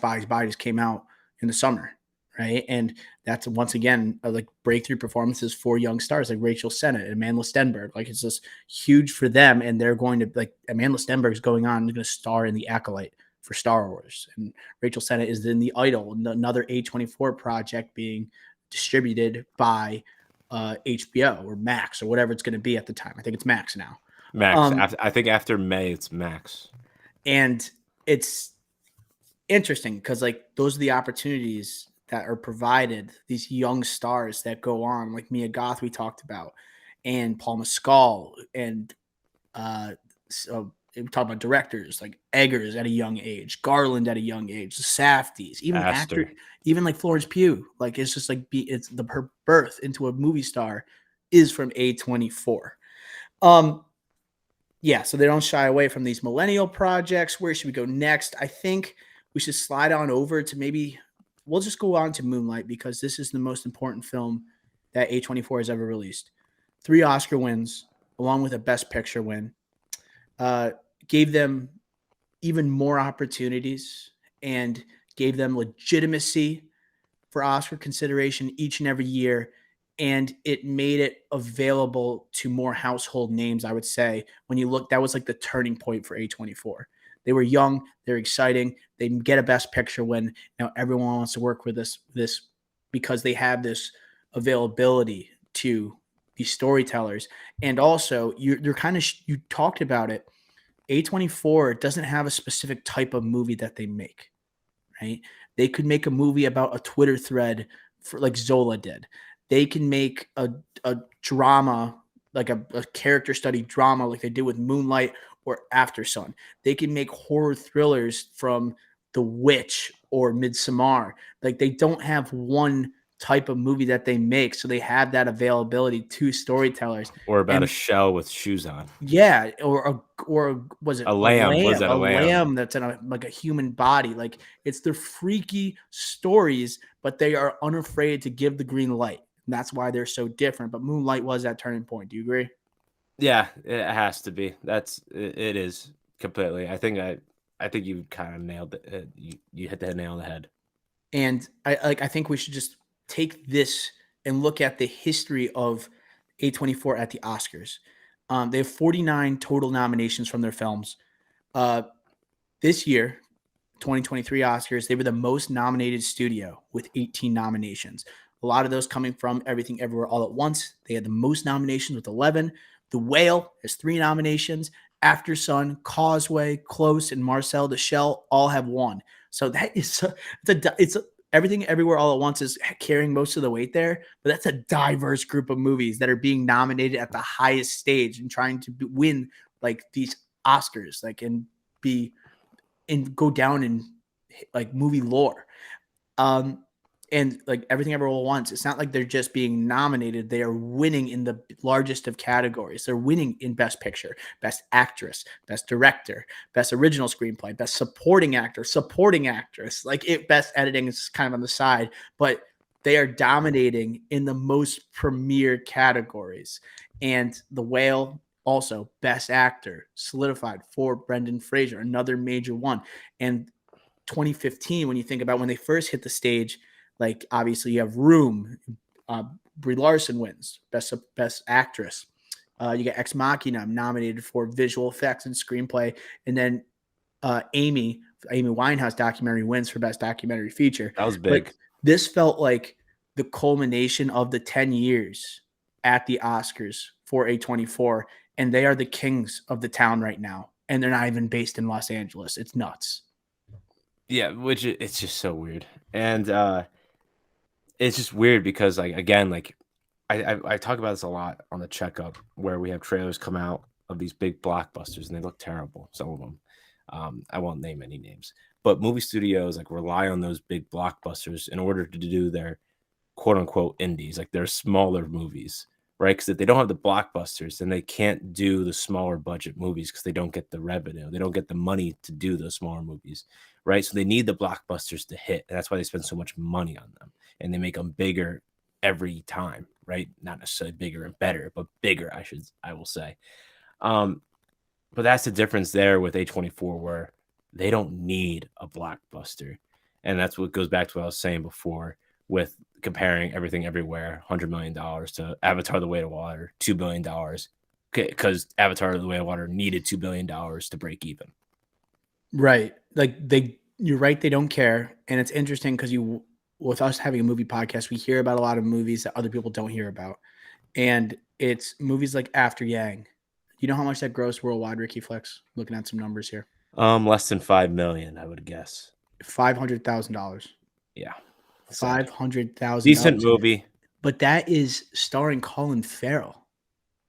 S1: came out in the summer, right? And that's once again like breakthrough performances for young stars like Rachel Sennett and Amanda Stenberg. Like it's just huge for them, and they're going to like Amanda Stenberg is going on, going to star in The Acolyte for Star Wars, and Rachel Sennett is in The Idol, another A24 project being distributed by HBO or Max or whatever it's going to be at the time. I think it's Max now.
S2: Max.
S1: Um,
S2: I think after May, it's Max.
S1: and it's interesting because like those are the opportunities that are provided. These young stars that go on, like Mia Goth, we talked about, and Paul Mescal, and so we talk about directors like Eggers at a young age, Garland at a young age, the Safdies, even actor,
S2: Aster.
S1: even like Florence Pugh. Like it's just like it's her birth into a movie star is from A24. Um, yeah, so they don't shy away from these millennial projects. Where should we go next? I think we should slide on over to maybe we'll just go on to Moonlight because this is the most important film that A24 has ever released. 3 Oscar wins, along with a Best Picture win, uh, gave them even more opportunities and gave them legitimacy for Oscar consideration each and every year. And it made it available to more household names, I would say. When you look, that was like the turning point for A24. They were young, they're exciting, they get a Best Picture win. Now everyone wants to work with this because they have this availability to these storytellers. And also, you're kind of you talked about it. A24 doesn't have a specific type of movie that they make, right? They could make a movie about a Twitter thread for like Zola did. They can make a drama, like a character study drama like they did with Moonlight or After Sun. They can make horror thrillers from The Witch or Midsommar. Like they don't have one type of movie that they make, so they have that availability to storytellers.
S2: Or about a
S1: And
S2: shell with shoes on.
S1: yeah, or was it
S2: A
S1: a
S2: lamb. Was
S1: lamb?
S2: that
S1: A
S2: a lamb?
S1: lamb that's in a like a human body. Like it's the freaky stories, but they are unafraid to give the green light. And that's why they're so different. But Moonlight was that turning point. Do you agree?
S2: Yeah, it has to be. It is completely. I think I think you kind of nailed it. You hit the nail on the head.
S1: And I think we should just take this and look at the history of A24 at the Oscars. They have 49 total nominations from their films. Uh, this year, 2023 Oscars, they were the most nominated studio with 18 nominations. A lot of those coming from Everything Everywhere All at Once. They had the most nominations with 11. The Whale has 3 nominations. After Sun, Causeway, Close, and Marcel the Shell all have 1. So that is it's Everything Everywhere All at Once is carrying most of the weight there, but that's a diverse group of movies that are being nominated at the highest stage and trying to win like these Oscars, like be and go down in like movie lore. And like Everything Everywhere All at Once, it's not like they're just being nominated. They are winning in the largest of categories. They're winning in Best Picture, Best Actress, Best Director, Best Original Screenplay, Best Supporting Actor, Supporting Actress. Best Editing is kind of on the side, but they are dominating in the most premier categories. And The Whale, also Best Actor, solidified for Brendan Fraser, another major one. And 2015, when you think about when they first hit the stage, like obviously you have Room, Brie Larson wins best actress. You get Ex Machina nominated for visual effects and screenplay, and then Amy Winehouse documentary wins for best documentary feature.
S2: That was
S1: But
S2: big.
S1: this felt like the culmination of the 10 years at the Oscars for A24, and they are the kings of the town right now, and they're not even based in Los Angeles. It's nuts.
S2: Yeah, which it's just so weird. And it's just weird because like again, like I talk about this a lot on the checkup where we have trailers come out of these big blockbusters and they look terrible, some of them. I won't name any names, but movie studios like rely on those big blockbusters in order to do their quote unquote indies, like their smaller movies, right? Because if they don't have the blockbusters, then they can't do the smaller budget movies because they don't get the revenue, they don't get the money to do those smaller movies, right? So they need the blockbusters to hit, and that's why they spend so much money on them, and they make them bigger every time, right? Not necessarily bigger and better, but bigger, I will say. But that's the difference there with A24, where they don't need a blockbuster. And that's what goes back to what I was saying before with comparing Everything Everywhere, $100 million, to Avatar The Way of Water, $2 billion, because Avatar The Way of Water needed $2 billion to break even.
S1: Right. You're right. They don't care. And it's interesting because with us having a movie podcast, we hear about a lot of movies that other people don't hear about. And it's movies like After Yang. You know how much that grossed worldwide, Ricky Flex? Looking at some numbers here.
S2: Less than 5 million, I would guess.
S1: $500,000.
S2: Yeah.
S1: $500,000.
S2: Decent movie.
S1: But that is starring Colin Farrell,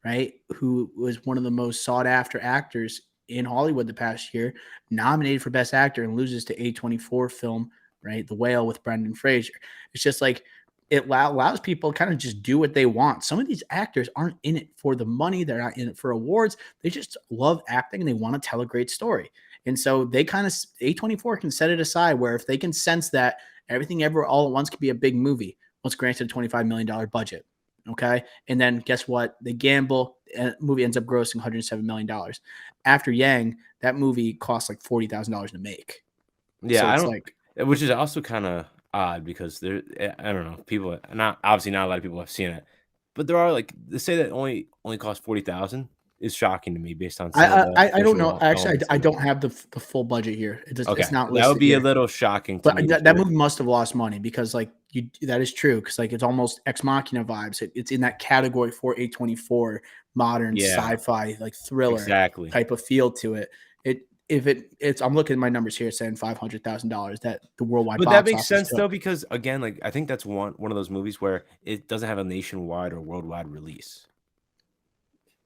S1: right? Who was one of the most sought after actors in Hollywood the past year, nominated for Best Actor and loses to A24 film, right? The Whale with Brendan Fraser. It's just like it allows people to kind of just do what they want. Some of these actors aren't in it for the money. They're not in it for awards. They just love acting and they want to tell a great story. And so they kind of, A24 can set it aside where if they can sense that Everything Everywhere All at Once could be a big movie, let's grant it a $25 million budget. Okay. And then guess what? They gamble, and the movie ends up grossing $107 million. After Yang, that movie costs like $40,000 to make.
S2: Yeah,
S1: so
S2: I
S1: it's
S2: don't,
S1: like,
S2: which is also kind of odd because there, I don't know, people, not obviously not a lot of people have seen it, but there are like they say that only cost 40,000 is shocking to me based on some of the
S1: I don't know.
S2: visual
S1: Actually,
S2: elements
S1: I
S2: of it.
S1: don't have the full budget here. It's
S2: Okay,
S1: not
S2: that would
S1: listed
S2: be a
S1: here.
S2: little shocking to
S1: But
S2: me.
S1: that movie must have lost money because, like, that is true. Because, like, it's almost Ex Machina vibes. It's in that category for A24 modern sci-fi, like thriller
S2: exactly.
S1: type of feel to it. I'm looking at my numbers here saying $500,000 that the worldwide
S2: But that
S1: box
S2: makes
S1: office
S2: sense though,
S1: took.
S2: because again, like I think that's one of those movies where it doesn't have a nationwide or worldwide release.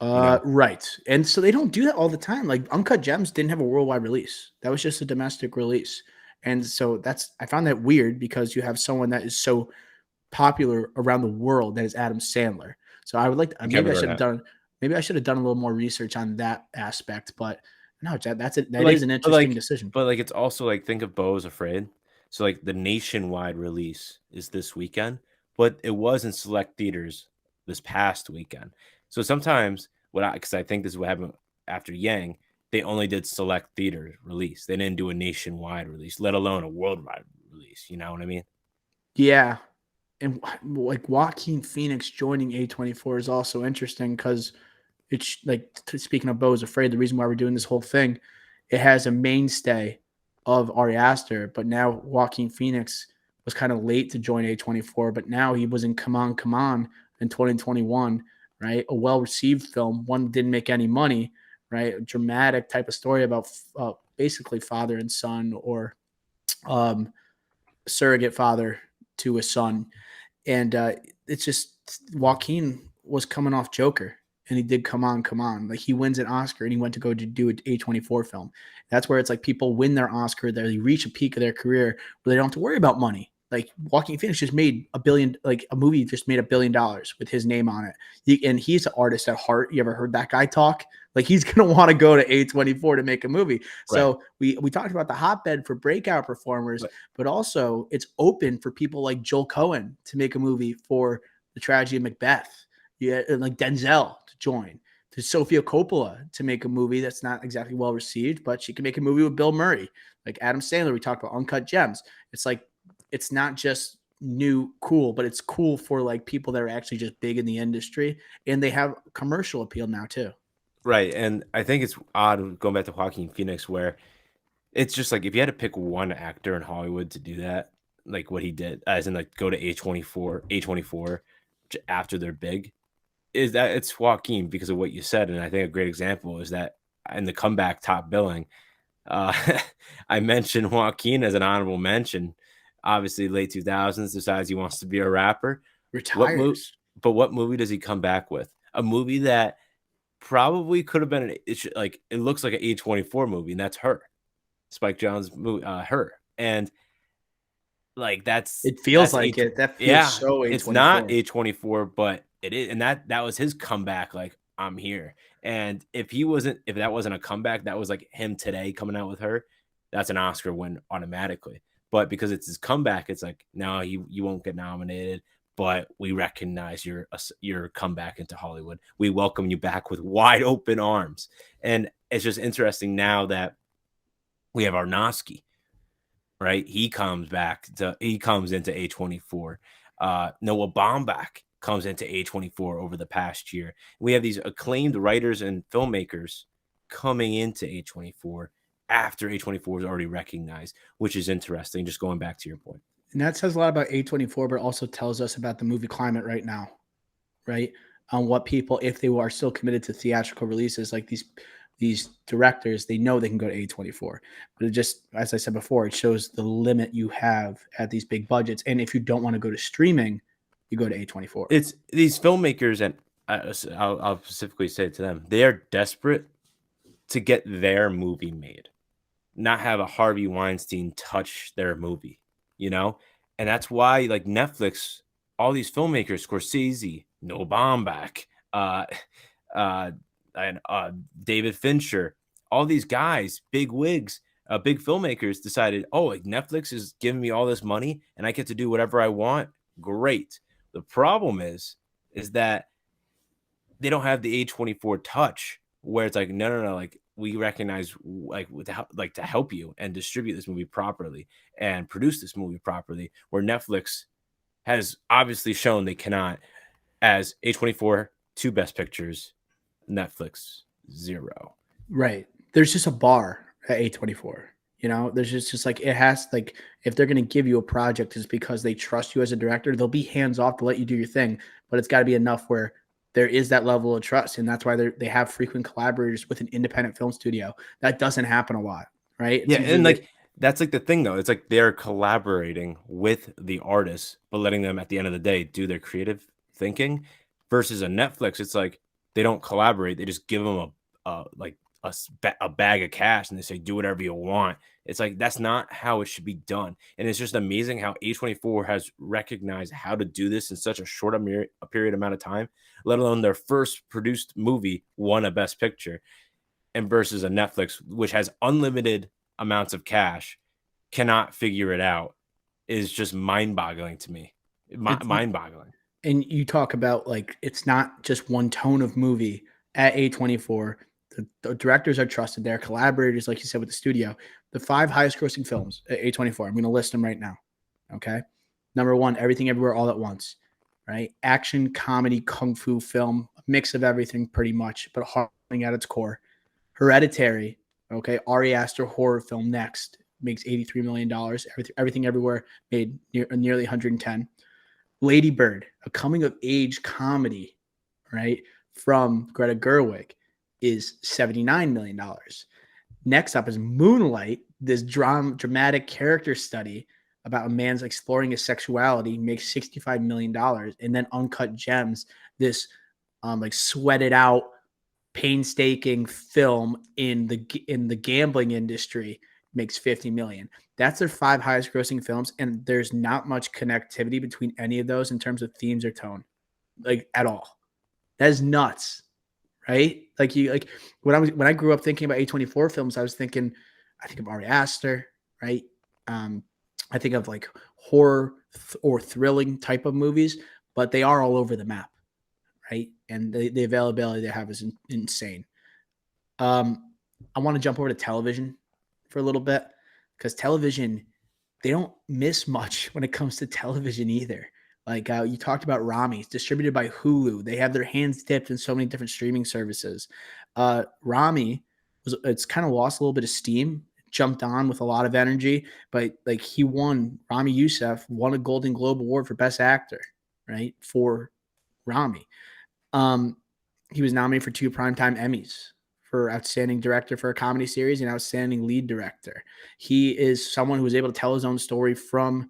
S1: Right. And so they don't do that all the time. Like Uncut Gems didn't have a worldwide release. That was just a domestic release. And so I found that weird because you have someone that is so popular around the world that is Adam Sandler. So I would like to, maybe I should have done a little more research on that aspect, but no, that's it. That is an interesting decision.
S2: But like it's also like think of Beau is Afraid. So like the nationwide release is this weekend, but it was in select theaters this past weekend. So sometimes because I think this is what happened after Yang, they only did select theater release. They didn't do a nationwide release, let alone a worldwide release. You know what I mean?
S1: Yeah. And like Joaquin Phoenix joining A24 is also interesting because it's like, speaking of Beau is Afraid, the reason why we're doing this whole thing, it has a mainstay of Ari Aster, but now Joaquin Phoenix was kind of late to join A24, but now he was in Come On, Come On in 2021, right? A well received film. One didn't make any money, right? A dramatic type of story about basically father and son, or um, surrogate father to a son. And it's just, Joaquin was coming off Joker, and he did Come On, Come On. Like, he wins an Oscar, and he went to go to do an A24 film. That's where it's like people win their Oscar, they reach a peak of their career where they don't have to worry about money. Like, Joaquin Phoenix just made $1 billion, like a movie just made $1 billion with his name on it. And he's an artist at heart. You ever heard that guy talk? Like, he's going to want to go to A24 to make a movie.
S2: Right.
S1: So we talked about the hotbed for breakout performers,
S2: Right.
S1: but also it's open for people like Joel Cohen to make a movie for The Tragedy of Macbeth. Yeah, and like Denzel to join, to Sofia Coppola to make a movie that's not exactly well received, but she can make a movie with Bill Murray. Like Adam Sandler, we talked about Uncut Gems. It's like, it's not just new cool, but it's cool for like people that are actually just big in the industry, and they have commercial appeal now too.
S2: Right. And I think it's odd going back to Joaquin Phoenix, where it's just like if you had to pick one actor in Hollywood to do that, like what he did, as in like go to A24 after they're big, is that it's Joaquin because of what you said. And I think a great example is that in the comeback top billing, uh, I mentioned Joaquin as an honorable mention. Obviously, late 2000s, decides he wants to be a rapper. What movie?
S1: Retires.
S2: But what movie does he come back with? A movie that probably could have been like it looks like an A24 movie, and that's Her, Spike Jonze movie, Her, and like
S1: It feels
S2: that's
S1: like it. That feels
S2: yeah,
S1: so
S2: it's not
S1: A24.
S2: A24, but it is, and that was his comeback. Like, I'm here, and if that wasn't a comeback, that was like him today coming out with Her. That's an Oscar win automatically. But because it's his comeback, it's like, no, you won't get nominated, but we recognize your comeback into Hollywood. We welcome you back with wide open arms. And it's just interesting now that we have Arnowski, right? He comes into A24. Noah Baumbach comes into A24 over the past year. We have these acclaimed writers and filmmakers coming into A24 after A24 is already recognized, which is interesting. Just going back to your point.
S1: And that says a lot about A24, but also tells us about the movie climate right now, right? On what people, if they are still committed to theatrical releases, like these directors, they know they can go to A24. But it just, as I said before, it shows the limit you have at these big budgets. And if you don't want to go to streaming, you go to A24.
S2: It's these filmmakers, and I'll specifically say it to them, they are desperate to get their movie made, not have a Harvey Weinstein touch their movie, you know? And that's why, like Netflix, all these filmmakers, Scorsese, Noah Baumbach, and David Fincher, all these guys, big wigs, big filmmakers decided, oh, like Netflix is giving me all this money and I get to do whatever I want. Great. The problem is that they don't have the A24 touch where it's like, no, like we recognize like to help you and distribute this movie properly and produce this movie properly, where Netflix has obviously shown they cannot. As A24, 2 Best Pictures, Netflix 0.
S1: Right. There's just a bar at A24. You know, there's just like, it has, like, if they're going to give you a project, it's because they trust you as a director. They'll be hands off to let you do your thing, but it's got to be enough where there is that level of trust. And that's why they have frequent collaborators with an independent film studio. That doesn't happen a lot, right? It's
S2: Yeah, and
S1: usually
S2: like that's like the thing though. It's like they're collaborating with the artists, but letting them at the end of the day do their creative thinking. Versus a Netflix, it's like they don't collaborate. They just give them a bag of cash and they say do whatever you want. It's like that's not how it should be done. And it's just amazing how A24 has recognized how to do this in such a short a period amount of time, let alone their first produced movie won a Best Picture. And versus a Netflix, which has unlimited amounts of cash, cannot figure it out, is just mind-boggling to me. Mind-boggling.
S1: And you talk about, like, it's not just one tone of movie at A24. The directors are trusted. They're collaborators, like you said, with the studio. The 5 highest grossing films at A24. I'm going to list them right now. Okay. Number 1, Everything Everywhere All at Once. Right. Action, comedy, kung fu film, a mix of everything pretty much, but haunting at its core. Hereditary. Okay. Ari Aster horror film next. Makes $83 million. Everything Everywhere made nearly 110. Lady Bird, a coming of age comedy, right, from Greta Gerwig, is $79 million. Next up is Moonlight, this dramatic character study about a man's exploring his sexuality, makes $65 million. And then Uncut Gems, this like sweated out, painstaking film in the gambling industry, makes 50 million. That's their 5 highest grossing films, and there's not much connectivity between any of those in terms of themes or tone, like at all. That is nuts, right? Like when I grew up thinking about A24 films, I think of Ari Aster, right? I think of like horror or thrilling type of movies, but they are all over the map, right? And the availability they have is insane. I want to jump over to television for a little bit, because television, they don't miss much when it comes to television either. Like you talked about Rami, it's distributed by Hulu. They have their hands dipped in so many different streaming services. Rami it's kind of lost a little bit of steam, jumped on with a lot of energy, but like Rami Youssef won a Golden Globe Award for Best Actor, right? For Rami. He was nominated for 2 Primetime Emmys for Outstanding Director for a Comedy Series and Outstanding Lead Director. He is someone who was able to tell his own story from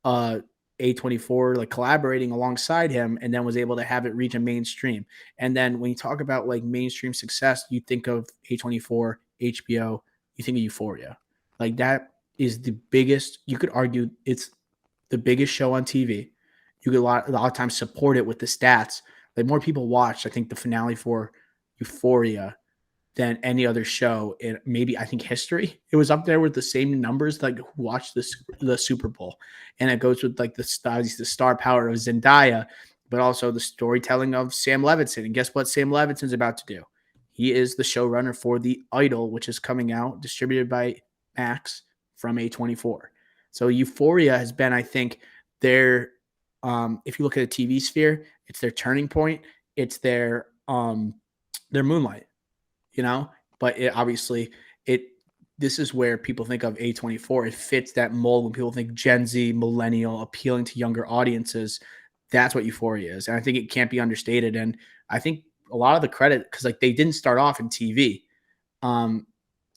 S1: A24, like collaborating alongside him, and then was able to have it reach a mainstream. And then when you talk about like mainstream success, you think of A24, HBO, you think of Euphoria. Like that is the biggest, you could argue it's the biggest show on TV. You could a lot of times support it with the stats. Like more people watched, I think, the finale for Euphoria than any other show in maybe, I think, history. It was up there with the same numbers like who watched the Super Bowl. And it goes with like the star power of Zendaya, but also the storytelling of Sam Levinson. And guess what Sam Levinson's about to do? He is the showrunner for The Idol, which is coming out, distributed by Max from A24. So Euphoria has been, I think, their if you look at a TV sphere, it's their turning point. It's their Moonlight, you know. But this is where people think of A24. It fits that mold when people think Gen Z, millennial, appealing to younger audiences. That's what Euphoria is, and I think it can't be understated. And I think a lot of the credit, because like they didn't start off in TV.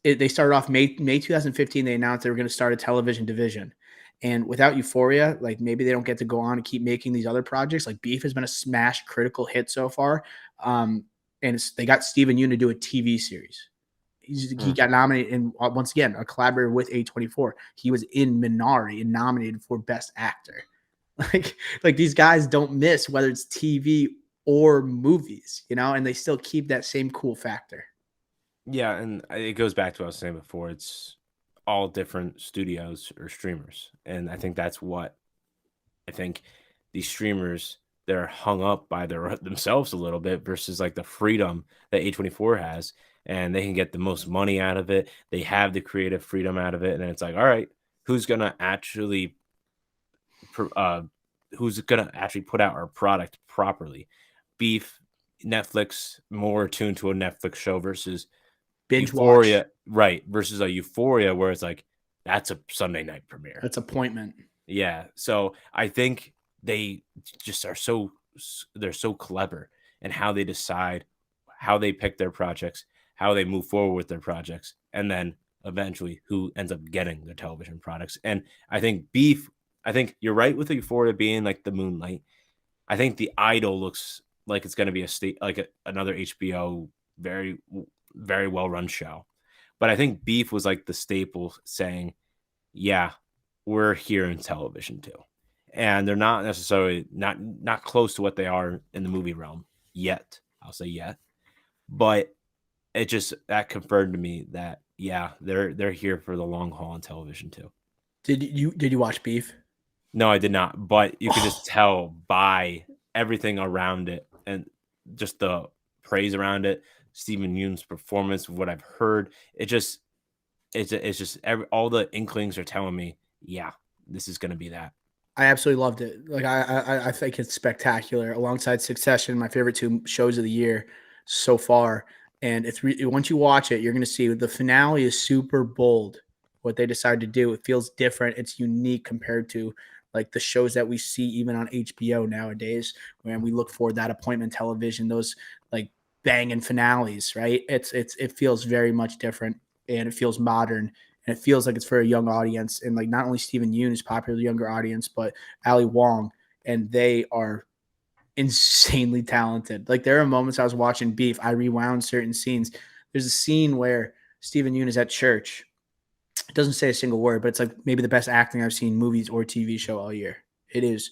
S1: They started off May 2015. They announced they were going to start a television division. And without Euphoria, like maybe they don't get to go on and keep making these other projects. Like Beef has been a smash critical hit so far. And they got Steven Yeun to do a TV series. He got nominated, and once again, a collaborator with A24. He was in Minari and nominated for Best Actor. Like these guys don't miss, whether it's TV or movies, you know, and they still keep that same cool factor.
S2: Yeah, and it goes back to what I was saying before. It's all different studios or streamers, and I think that's what I think these streamers, they're hung up by themselves a little bit versus like the freedom that A24 has, and they can get the most money out of it. They have the creative freedom out of it, and then it's like, all right, who's gonna actually put out our product properly? Beef, Netflix, more tuned to a Netflix show versus
S1: Binge
S2: Euphoria,
S1: watch.
S2: right? Versus a Euphoria where it's like that's a Sunday night premiere.
S1: That's appointment.
S2: Yeah. So I think they just they're so clever in how they decide, how they pick their projects, how they move forward with their projects, and then eventually who ends up getting the television products. And I think I think you're right with Euphoria being like the Moonlight. I think The Idol looks like it's going to be another HBO very, very well run show. But I think Beef was like the staple saying, yeah, we're here in television too. And they're not necessarily not close to what they are in the movie realm yet. I'll say yet. But that confirmed to me that yeah, they're here for the long haul on television too.
S1: Did you watch Beef?
S2: No, I did not. But you could just tell by everything around it and just the praise around it, Steven Yeun's performance, what I've heard, it's just all the inklings are telling me, yeah, this is going to be that.
S1: I absolutely loved it. Like I think it's spectacular. Alongside Succession, my favorite two shows of the year so far. And once you watch it, you're going to see the finale is super bold. What they decide to do, it feels different. It's unique compared to like the shows that we see even on HBO nowadays. When we look for that appointment television, those like banging finales, right? It feels very much different and it feels modern and it feels like it's for a young audience. And like not only Stephen Yoon is popular with the younger audience, but Ali Wong, and they are insanely talented. Like there are moments I was watching Beef, I rewound certain scenes. There's a scene where Stephen Yoon is at church. It doesn't say a single word, but it's like maybe the best acting I've seen movies or TV show all year. It is.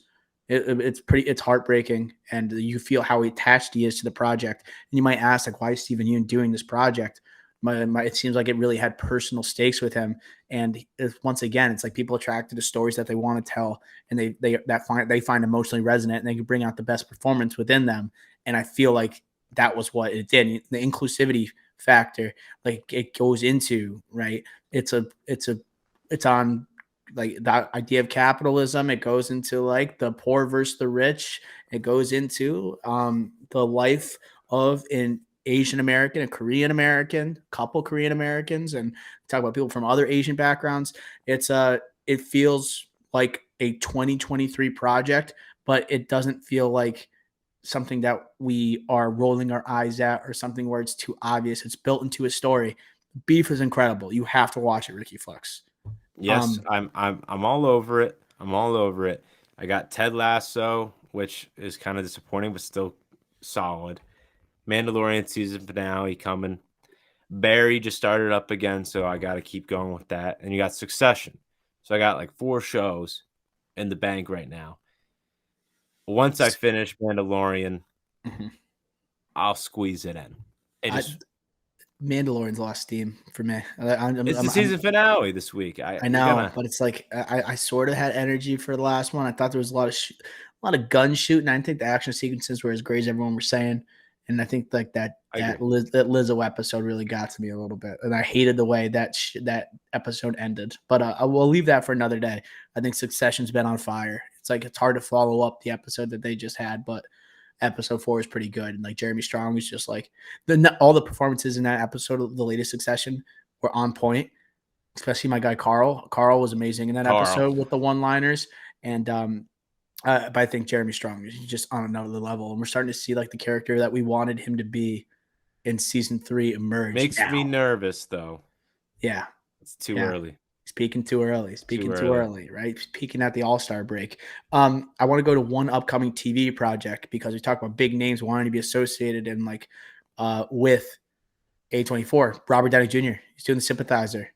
S1: It's heartbreaking, and you feel how attached he is to the project. And you might ask, like, why is Stephen Yoon doing this project? It seems like it really had personal stakes with him. And once again, it's like people attracted to stories that they want to tell, and they find emotionally resonant, and they can bring out the best performance within them. And I feel like that was what it did. The inclusivity factor, like it goes into right. It's on like that idea of capitalism. It goes into like the poor versus the rich. It goes into the life of an Asian American, a Korean American, couple Korean Americans, and talk about people from other Asian backgrounds. It feels like a 2023 project, but it doesn't feel like something that we are rolling our eyes at or something where it's too obvious. It's built into a story. Beef is incredible. You have to watch it, Ricky Flex.
S2: Yes, I'm all over it. I'm all over it. I got Ted Lasso, which is kind of disappointing, but still solid. Mandalorian season finale coming. Barry just started up again, so I got to keep going with that. And you got Succession. So I got like 4 shows in the bank right now. Once I finish Mandalorian,
S1: Mhm.
S2: I'll squeeze it in.
S1: Mandalorian's lost steam for me.
S2: It's the season finale this week.
S1: I
S2: You're
S1: know,
S2: gonna.
S1: but it's like I sort of had energy for the last one. I thought there was a lot of gun shooting. I didn't think the action sequences were as great as everyone was saying, and I think like
S2: I agree.
S1: that Lizzo episode really got to me a little bit, and I hated the way that episode ended. But I will leave that for another day. I think Succession's been on fire. It's like it's hard to follow up the episode that they just had, but episode 4 is pretty good. And like Jeremy Strong was just like all the performances in that episode of the latest Succession were on point, especially my guy Carl. Carl was amazing in that
S2: Carl.
S1: episode with the one-liners. And but I think Jeremy Strong is just on another level, and we're starting to see like the character that we wanted him to be in season 3 emerge
S2: Makes me
S1: now.
S2: nervous though.
S1: Yeah,
S2: It's too
S1: yeah.
S2: early.
S1: He's peaking too early. He's
S2: Too
S1: peaking too
S2: early.
S1: early, right? He's peaking at the All-Star break. I want to go to one upcoming TV project because we talk about big names wanting to be associated and like with A24. Robert Downey Jr. He's doing the Sympathizer,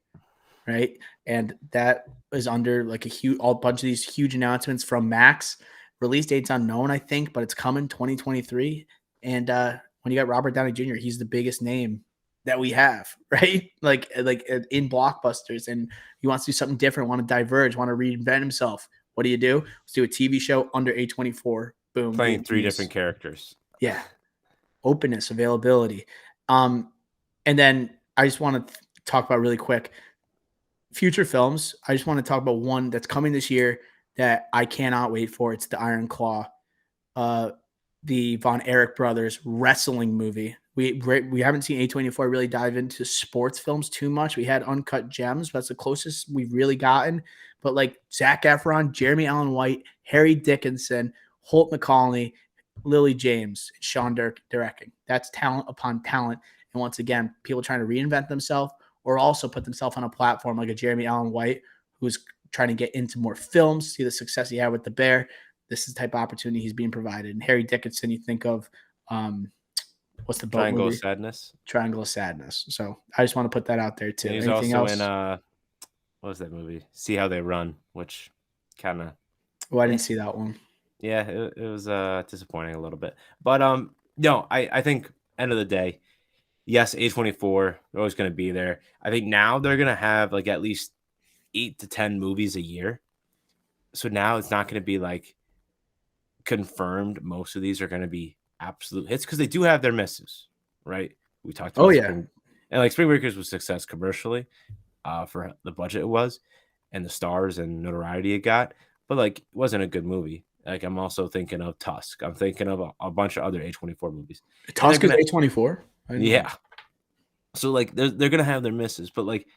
S1: right? And that is under like a bunch of these huge announcements from Max. Release date's unknown, I think, but it's coming 2023. And when you got Robert Downey Jr., he's the biggest name that we have, right? Like in blockbusters, and he wants to do something different, want to diverge, want to reinvent himself. What do? Let's do a TV show under A24. Boom,
S2: Playing
S1: get
S2: 3
S1: views.
S2: different characters.
S1: Yeah, openness, availability. And then I just want to talk about really quick future films. I just want to talk about one that's coming this year that I cannot wait for. It's the Iron Claw, uh, the Von Erich brothers wrestling movie. We haven't seen A24 really dive into sports films too much. We had Uncut Gems, but that's the closest we've really gotten. But like Zac Efron, Jeremy Allen White, Harry Dickinson, Holt McCallany, Lily James, Sean Directing. That's talent upon talent. And once again, people trying to reinvent themselves or also put themselves on a platform like a Jeremy Allen White, who's trying to get into more films, see the success he had with The Bear. This is the type of opportunity he's being provided. And Harry Dickinson, you think of what's the boat
S2: Triangle of
S1: movie?
S2: Sadness.
S1: Triangle of Sadness. So I just want to put that out there too.
S2: And he's
S1: Anything
S2: also
S1: else?
S2: in what was that movie? See How They Run, which kind of
S1: Oh, I didn't see that one.
S2: yeah, it was disappointing a little bit. But no, I think end of the day, yes, A24, they're always gonna be there. I think now they're gonna have like at least 8 to 10 movies a year. So now it's not gonna be like confirmed most of these are gonna be absolute hits because they do have their misses, right? We talked
S1: Oh
S2: about
S1: yeah.
S2: Spring, and like Spring Breakers was a success commercially, for the budget it was, and the stars and notoriety it got. But like, it wasn't a good movie. Like, I'm also thinking of Tusk. I'm thinking of a bunch of other A24 movies, and they're
S1: Tusk is
S2: gonna,
S1: A24. I didn't know
S2: yeah.
S1: that.
S2: So like, they're gonna have their misses, but like,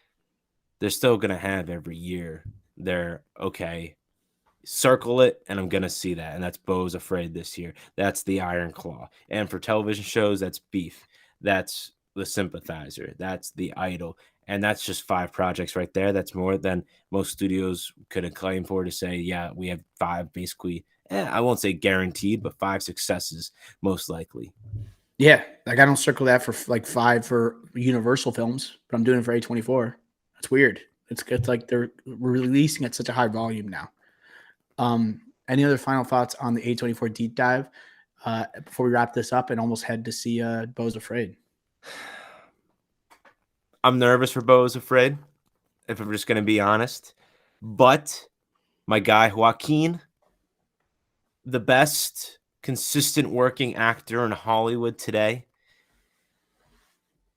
S2: they're still gonna have every year. They're okay. Circle it, and I'm gonna see that, and that's Beau's Afraid this year. That's The Iron Claw, and for television shows, that's Beef. That's The Sympathizer. That's The Idol, and that's just 5 projects right there. That's more than most studios could acclaim for to say, yeah, we have 5 basically. I won't say guaranteed, but 5 successes most likely.
S1: Yeah, like I don't circle that for like 5 for Universal films, but I'm doing it for A24. That's weird. It's like they're releasing at such a high volume now. Any other final thoughts on the A24 deep dive before we wrap this up and almost head to see Beau's Afraid?
S2: I'm nervous for Beau's Afraid, if I'm just gonna be honest, but my guy Joaquin, the best consistent working actor in Hollywood today,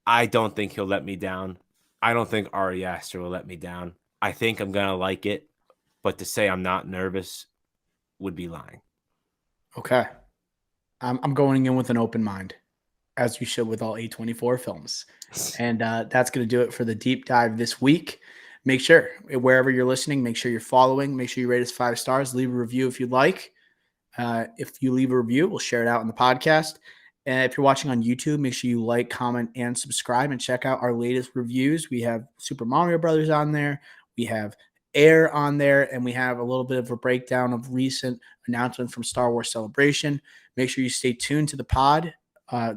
S2: I don't think he'll let me down. I don't think Ari Aster will let me down. I think I'm gonna like it, but to say I'm not nervous would be lying.
S1: Okay, I'm going in with an open mind, as you should with all A24 films. And that's going to do it for the deep dive this week. Make sure, wherever you're listening, make sure you're following. Make sure you rate us 5 stars. Leave a review if you'd like. If you leave a review, we'll share it out in the podcast. And if you're watching on YouTube, make sure you like, comment, and subscribe, and check out our latest reviews. We have Super Mario Brothers on there. We have Air on there, and we have a little bit of a breakdown of recent announcements from Star Wars Celebration. Make sure you stay tuned to the pod.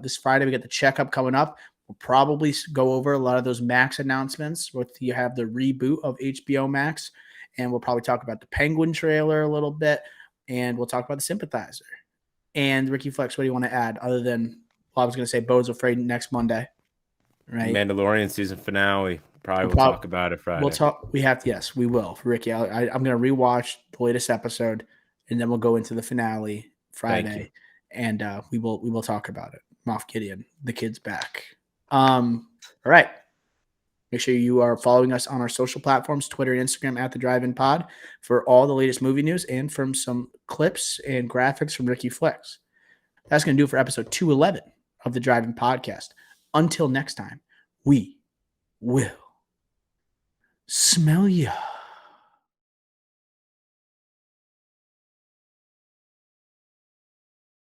S1: This Friday, we got the checkup coming up. We'll probably go over a lot of those Max announcements. You have the reboot of HBO Max, and we'll probably talk about the Penguin trailer a little bit, and we'll talk about the Sympathizer. And Ricky Flex, what do you want to add other than, well, I was going to say Beau's Afraid next Monday, right?
S2: Mandalorian season finale. Probably we'll talk about it Friday.
S1: We'll talk. We have to, yes, we will. Ricky, I'm going to rewatch the latest episode, and then we'll go into the finale Friday, and we will talk about it. Moff Gideon, the kid's back. All right. Make sure you are following us on our social platforms, Twitter and Instagram at The Drive-In Pod, for all the latest movie news and from some clips and graphics from Ricky Flex. That's going to do it for episode 211 of The Drive-In Podcast. Until next time, we will smell ya.